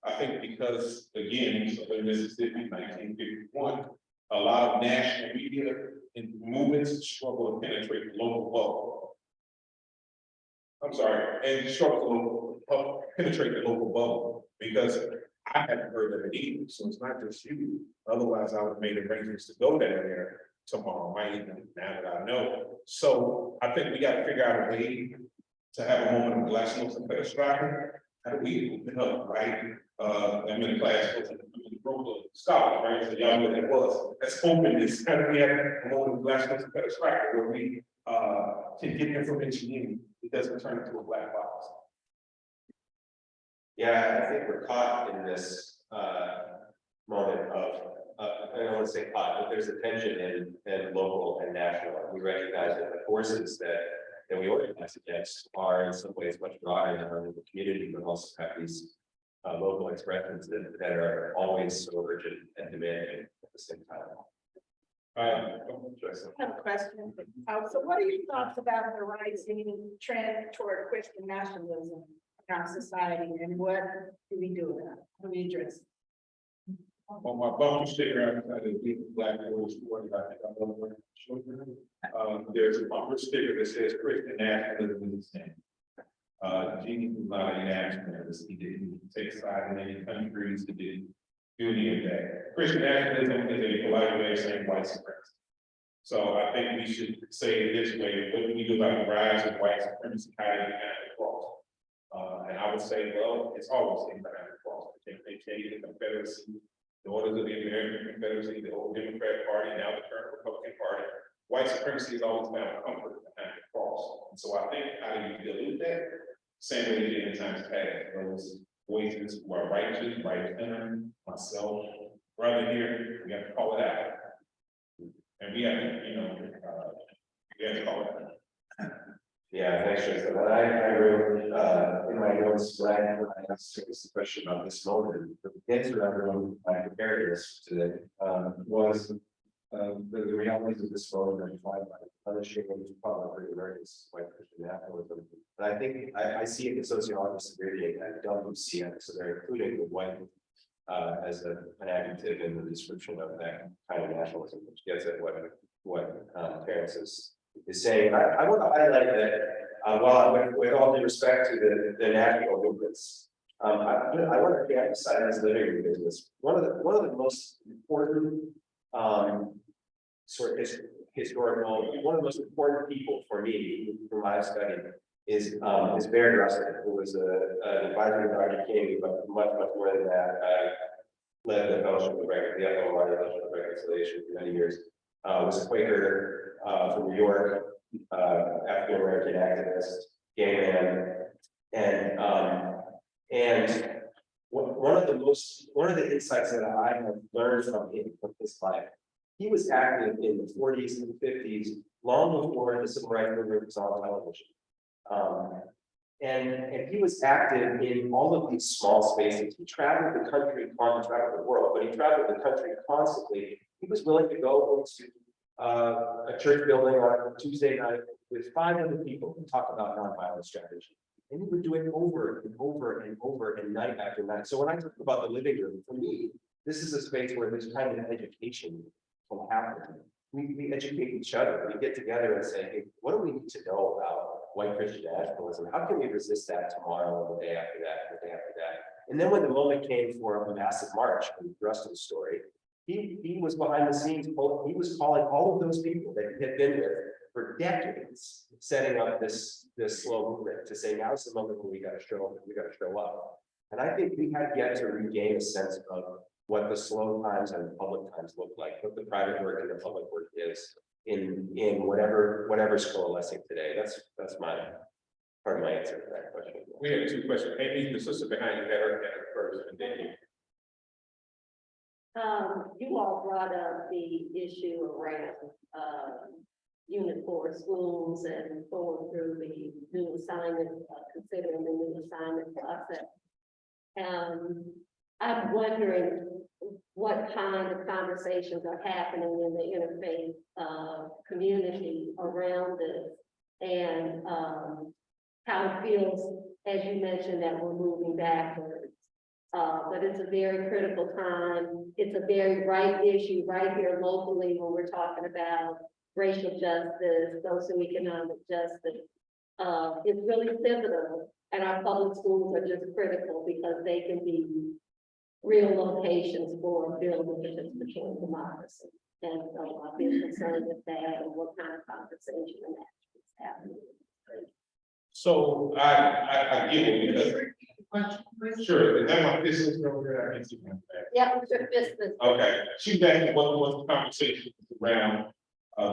Speaker 6: I think because, again, so in Mississippi, 1951, a lot of national media and movements struggle to penetrate the local bubble. I'm sorry, and struggle to penetrate the local bubble, because I haven't heard of it either. So it's not just you. Otherwise, I would have made arrangements to go there tomorrow, might even now that I know. So I think we got to figure out a way to have a moment of glassness and better striking. How do we open up, right? I'm in a class with a scholar, right? So y'all know what that was. That's openness. How do we have a moment of glassness and better striking where we can get information in? It doesn't turn into a black box.
Speaker 5: Yeah, I think we're caught in this moment of I don't want to say but there's a tension in local and national. We recognize that the forces that we organize against are in some ways much broader than the community, but also have these local expressions that are always so urgent and demanding at the same time.
Speaker 7: I have a question. So what are your thoughts about the rising trend toward Christian nationalism in our society, and what do we do about it? How do we address it?
Speaker 6: On my bumper sticker, I did black boys, there's a bumper sticker that says Christian nationalism is the same. Jesus was not a nationalist. He didn't take side in any countries. He didn't do any of that. Christian nationalism is a polite way of saying white supremacy. So I think we should say it this way: what do we do about the rise of white supremacy hiding behind the cross? And I would say, well, it's always been behind the cross. The KKK, the Confederacy, the Orders of the American Confederacy, the old Democratic Party, now the current Republican Party. White supremacy has always found comfort behind the cross. And so I think how do you dilute that? Same way you did in times past. Those voices who are righteous, right centered, myself, brother here, we have to call it out. And we have to, we have to call it out.
Speaker 5: Yeah, thanks, Jason. And I wrote in my notes when I asked the question about this moment, the answer I wrote when I prepared this today was the realities of this moment are defined by unashamed public emergence, white Christian nationalism. And I think I see it in sociologists abbreviate that WCN, so they're including the white as an adjective in the description of that kind of nationalism, which gets at what Terrance is saying. I want to highlight that while with all due respect to the national movements, I want to emphasize living room business. One of the most important sort of historical, one of the most important people for me from my study is Baird Russell, who was an advisor to Dr. King, but much more than that. Led the Fellowship of the Ethel Fellowship of Reconciliation for many years. Was a Quaker from New York, African American activist, gay man, and one of the insights that I have learned from him from his life. He was active in the 40s and 50s, long before the civil rights movement was on television. And he was active in all of these small spaces. He traveled the country, traveled the world, but he traveled the country constantly. He was willing to go into a church building on a Tuesday night with 5 other people and talk about nonviolent strategy. And he would do it over and over and over and night after night. So when I talk about the living room, for me, this is a space where this kind of education can happen. We educate each other. We get together and say, hey, what do we need to know about white Christian nationalism? How can we resist that tomorrow and the day after that, and the day after that? And then when the moment came for a massive march, and the rest of the story, he was behind the scenes. He was calling all of those people that he had been with for decades, setting up this slow movement to say, now's the moment when we got to show up. We got to show up. And I think we have yet to regain a sense of what the slow times and the public times look like, what the private work and the public work is in whatever's coalescing today. That's my part of my answer to that question.
Speaker 6: We have 2 questions. Amy, the sister behind you, had her first, and then you.
Speaker 8: You all brought up the issue around Unit 4 schools and going through the new assignment, considering the new assignment process. I'm wondering what kind of conversations are happening in the interfaith community around this, and how it feels, as you mentioned, that we're moving backwards. But it's a very critical time. It's a very right issue right here locally when we're talking about racial justice, socioeconomic justice. It's really pivotal, and our public schools are just critical because they can be real locations for building participatory democracy. And so I've been concerned with that and what kind of conversation and action is happening.
Speaker 6: So I get it because sure, is that my business over there? I can see my back.
Speaker 8: Yeah, it's your business.
Speaker 6: Okay, she's asking what was the conversation around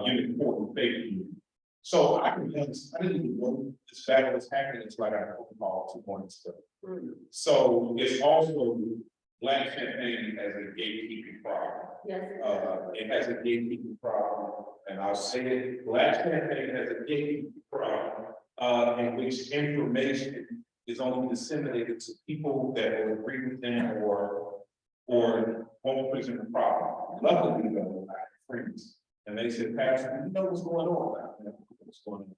Speaker 6: Unit 4 and faith community. So I didn't even know this battle was happening until I got a phone call 2 mornings ago. So it's also Black Champaign has a gatekeeping problem.
Speaker 8: Yes.
Speaker 6: It has a gatekeeping problem, and I'll say it, Black Champaign has a gatekeeping problem, in which information is only disseminated to people that will agree with them or won't present the problem. Luckily, though, I have friends, and they said, Pastor, you know what's going on now? You know what's going on?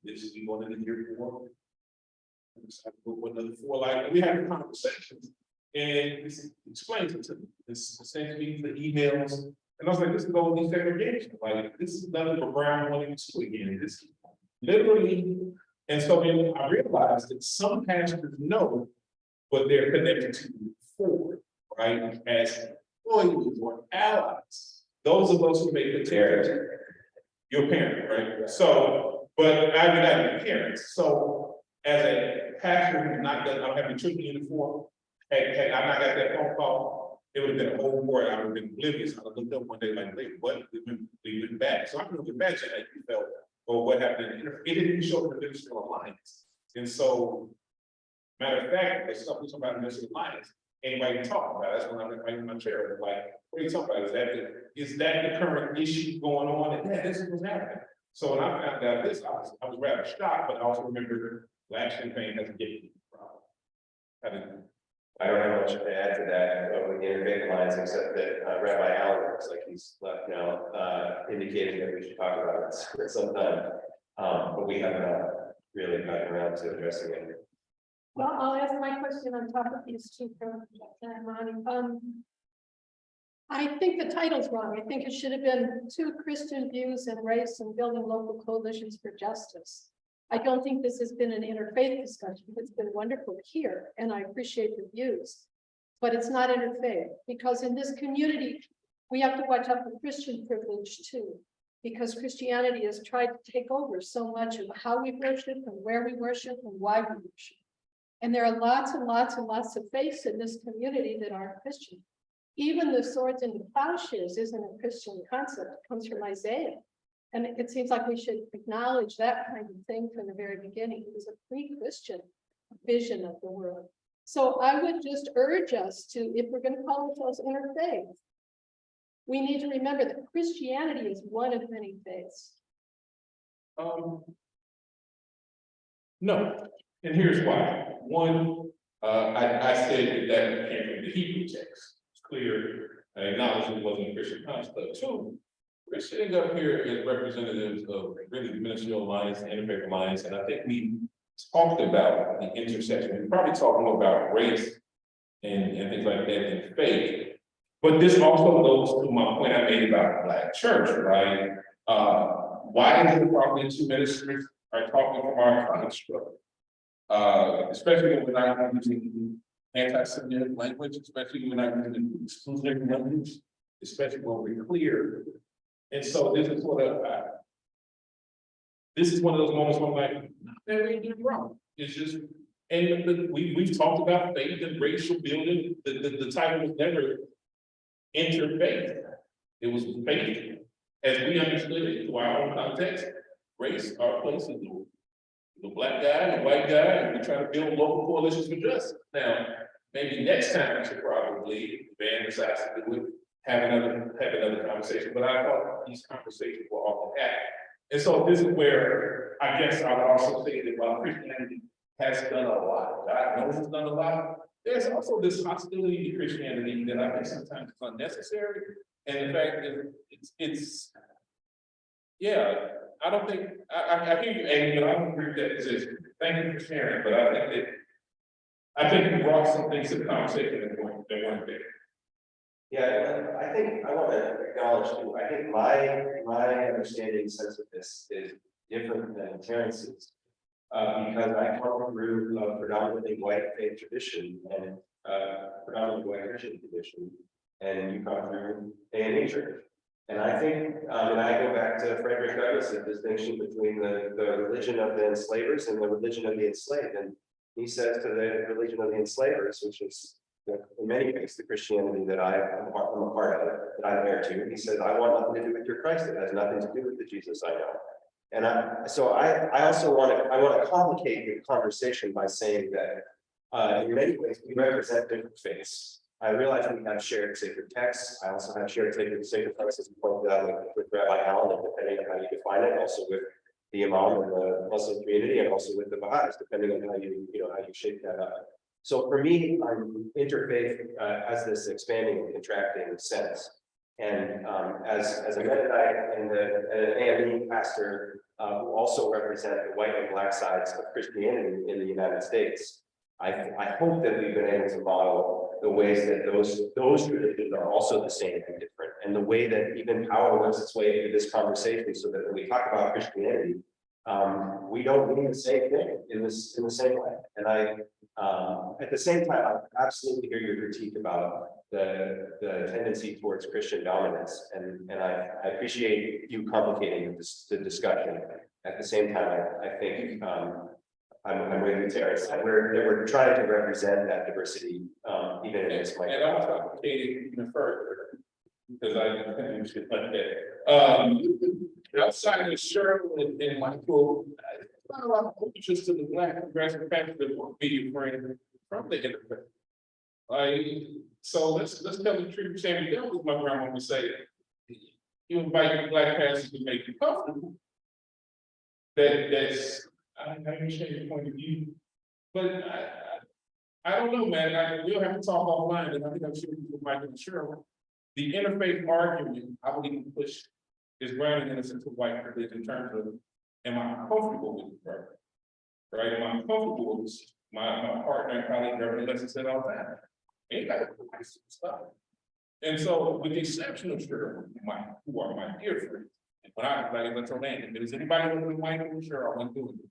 Speaker 6: This is going to the year before. Another 4, like, we had conversations, and this explains it to me. This essentially the emails, and I was like, this is all desegregation. Like, this is nothing but Brown 1 and 2 again. This is literally, and so then I realized that some pastors know what they're connected to for, right? As employees or allies. Those of us who make the territory. Your parent, right? So, but I mean, I'm parents. So, as a pastor who's not done, I don't have any children uniform, had I not got that phone call, it would have been a whole war. I would have been oblivious. I would have looked up one day like, wait, what? We went back. So I can imagine how you felt or what happened. It didn't show the Ministerial Alliance. And so, matter of fact, there's something about the Ministerial Alliance. Anybody can talk about it. That's when I'm in my chair. Like, what are you talking about? Is that the current issue going on? And yeah, this is what's happening. So when I found out this, I was rather shocked, but I also remember Black Champaign has a gatekeeping problem.
Speaker 5: I don't have much to add to that with the Interfaith Alliance, except that Rabbi Allen looks like he's left now, indicating that we should talk about it at some time. But we have not really gotten around to addressing it.
Speaker 9: Well, I'll ask my question on top of these two from Ronnie. I think the title's wrong. I think it should have been Two Christian Views and Race and Building Local Coalitions for Justice. I don't think this has been an interfaith discussion. It's been wonderful here, and I appreciate the views, but it's not interfaith, because in this community, we have to watch out for Christian privilege too, because Christianity has tried to take over so much of how we worship and where we worship and why we worship. And there are lots and lots and lots of faiths in this community that aren't Christian. Even the swords and the plowshares isn't a Christian concept. It comes from Isaiah. And it seems like we should acknowledge that kind of thing from the very beginning. It was a pre-Christian vision of the world. So I would just urge us to, if we're going to call ourselves interfaith, we need to remember that Christianity is one of many faiths.
Speaker 6: No, and here's why. One, I said that came from the Hebrew text. It's clear. I acknowledge it wasn't a Christian concept. Two, we're sitting up here as representatives of really the Ministerial Alliance and Interfaith Alliance, and I think we talked about the intersection. We're probably talking about race and things like that in faith. But this also goes to my point I made about the Black church, right? Why is it probably two ministers are talking from our construct? Especially when we're not using anti-Semitic language, especially when we're not using exclusionary language, especially when we're clear. And so this is sort of, this is one of those moments where I'm like, man, we did wrong. It's just, and we've talked about faith and racial building. The title was never interfaith. It was faith as we understood it to our own context. Race, our place is the Black guy and the white guy, and we try to build local coalitions for justice. Now, maybe next time we should probably, if Van decides to do it, have another conversation. But I thought these conversations were often had. And so this is where I guess I would also say that while Christianity has done a lot, God knows it's done a lot, there's also this hostility to Christianity that I think sometimes is unnecessary. And the fact that it's yeah, I don't think, I hear you, Amy, but I don't agree with that position. Thank you for sharing, but I think you brought some things to the conversation that weren't there.
Speaker 5: Yeah, I think I want to acknowledge too, I think my understanding sense of this is different than Terrance's. Because I come through a predominantly white faith tradition and predominantly white Christian tradition, and you come through A&E church. And I think, and I go back to Frederick Douglass' distinction between the religion of the enslavers and the religion of the enslaved. And he says to the religion of the enslavers, which is in many ways the Christianity that I'm a part of, that I'm heir to, he says, I want nothing to do with your Christ. It has nothing to do with the Jesus I know. And I also want to complicate the conversation by saying that in many ways, we represent different faiths. I realize we have shared sacred texts. I also have shared sacred texts, as you pointed out, with Rabbi Allen, and depending on how you define it, also with the Imam and the Muslim community, and also with the Baha'is, depending on how you shape that up. So for me, interfaith has this expanding and contracting sense. And as a Mennonite and an AME pastor who also represent the white and black sides of Christianity in the United States, I hope that we've been able to model the ways that those traditions are also the same and different, and the way that even power works its way into this conversation, so that when we talk about Christianity, we don't mean the same thing in the same way. And at the same time, I absolutely hear your critique about the tendency towards Christian dominance, and I appreciate you complicating the discussion. At the same time, I think I'm with you, Terrance. We're trying to represent that diversity, even in this.
Speaker 6: And I'll complicate it even further, because I think we should let that. Outside of Cheryl and Michael, not a lot of interest in the Black progressive family that want to be your friend from the Interfaith. So let's tell the truth, Sammy. That was my grandma would say. You invite the Black pastors to make you comfortable. That's I understand your point of view, but I don't know, man. We'll have to talk offline, and I think I'm sure with Michael and Cheryl. The interfaith argument, I would even push, is grounded in a sense of white privilege in terms of, am I comfortable with the person? Right? Am I comfortable with my partner and colleague, Reverend Lesson said all the time? Ain't got to do this stuff. And so, with the exception of Cheryl, who are my dear friends, and when I like, let's name, if there's anybody with me, Michael and Cheryl, I'm doing it.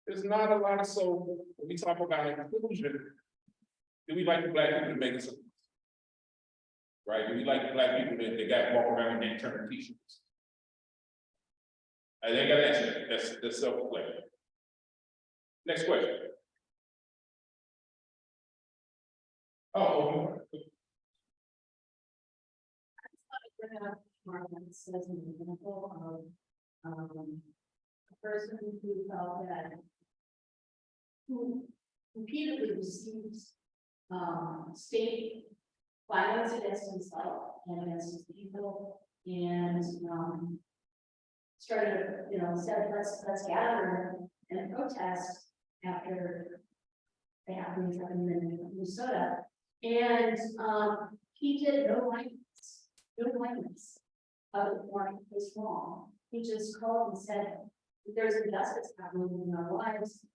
Speaker 6: There's not a lot of, so when we talk about inclusion, do we like the Black people to make it so? Right? Do we like the Black people that got walk around and turn t-shirts? I ain't got to answer that. That's self-reflection. Next question. Oh,
Speaker 2: Marlon says an example of a person who felt that who repeatedly receives state violence against himself and against his people, and started, said let's gather and protest after the happenings in Minnesota, and he did no violence of it was wrong. He just called and said, there's injustice happening in our lives.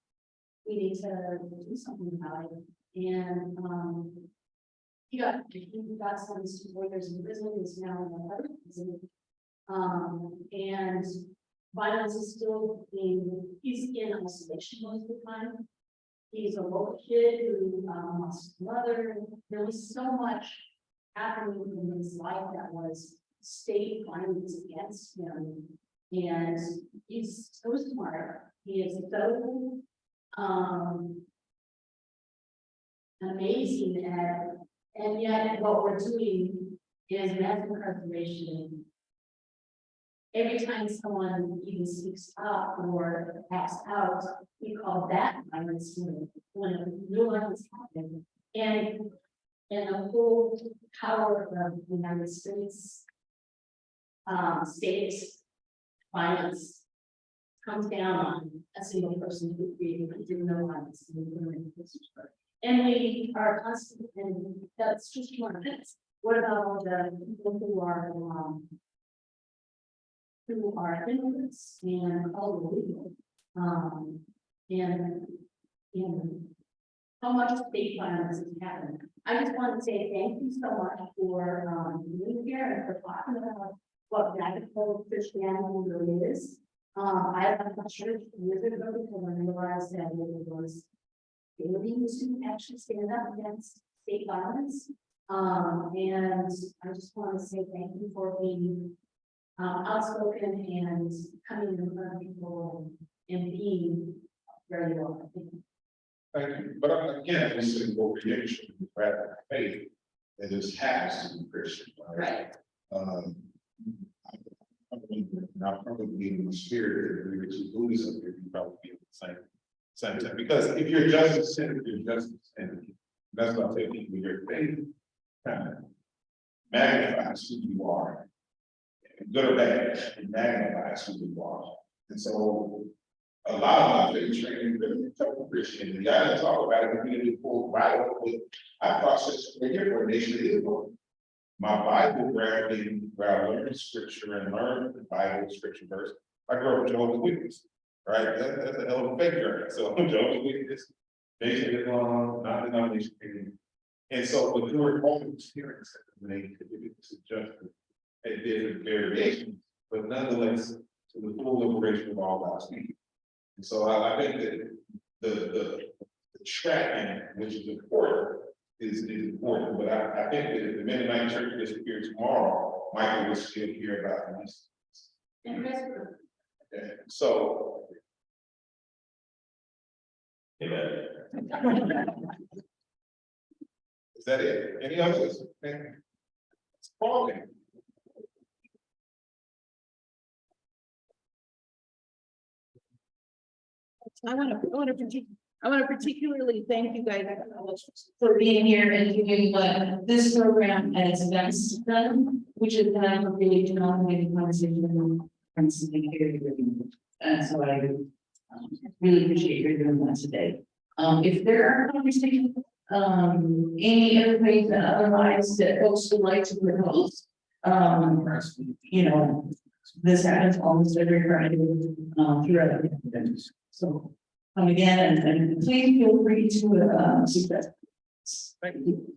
Speaker 2: We need to do something about it. And he got sentenced to 4 years in prison. He's now in another prison. And violence is still he's in isolation most of the time. He's a local kid who lost his mother. There was so much happening in his life that was state violence against him. And he's so smart. He is so amazing and yet what we're doing is mass incarceration. Every time someone even speaks up or acts out, we call that violence when real violence happens. And the whole power of the United States state violence comes down on a single person who did no violence. And we are constantly, and that's just one of it. What about all the people who are immigrants and all illegal? And how much state violence is happening? I just want to say thank you so much for being here and for talking about what radical Christianity really is. I left the church years ago because I realized that it was failing to actually stand up against state violence. And I just want to say thank you for being outspoken and coming in front of people and being very well.
Speaker 6: thank you. But again, this is a creation, rather faith, that this happens to be Christian.
Speaker 2: Right.
Speaker 6: I probably in the spirit that we were to Buddhism, we probably be the same. Same time, because if you're justice centered, you're justice centered. That's what I tell people, your faith kind of magnifies who you are. Good or bad, it magnifies who you are. And so a lot of my faith training really took Christianity. I didn't talk about it, we didn't pull Bible, but I processed it here for a nation of Israel. My Bible gravity, where I learned scripture and learned the Bible scripture verse. I grew up Jehovah's Witness, right? That's a hell of a faith journey. So Jehovah's Witness, Nation of Islam, not denomination. And so with your own experience, they contribute to justice at different variations, but nonetheless to the full liberation of all God's people. And so I think that the tracking, which is important, is important. But I think that if the Mennonite Church disappeared tomorrow, Michael would still hear about this. Okay, so. Amen. Is that it? Any others? It's falling.
Speaker 2: I want to particularly thank you guys for being here and doing what this program has done, which is that I'm really denominating conversation and something here. And so I really appreciate your doing that today. If there are conversations, any other ways that otherwise that folks would like to propose, you know, this happens almost every Friday throughout the event. So come again and please feel free to suggest. Thank you.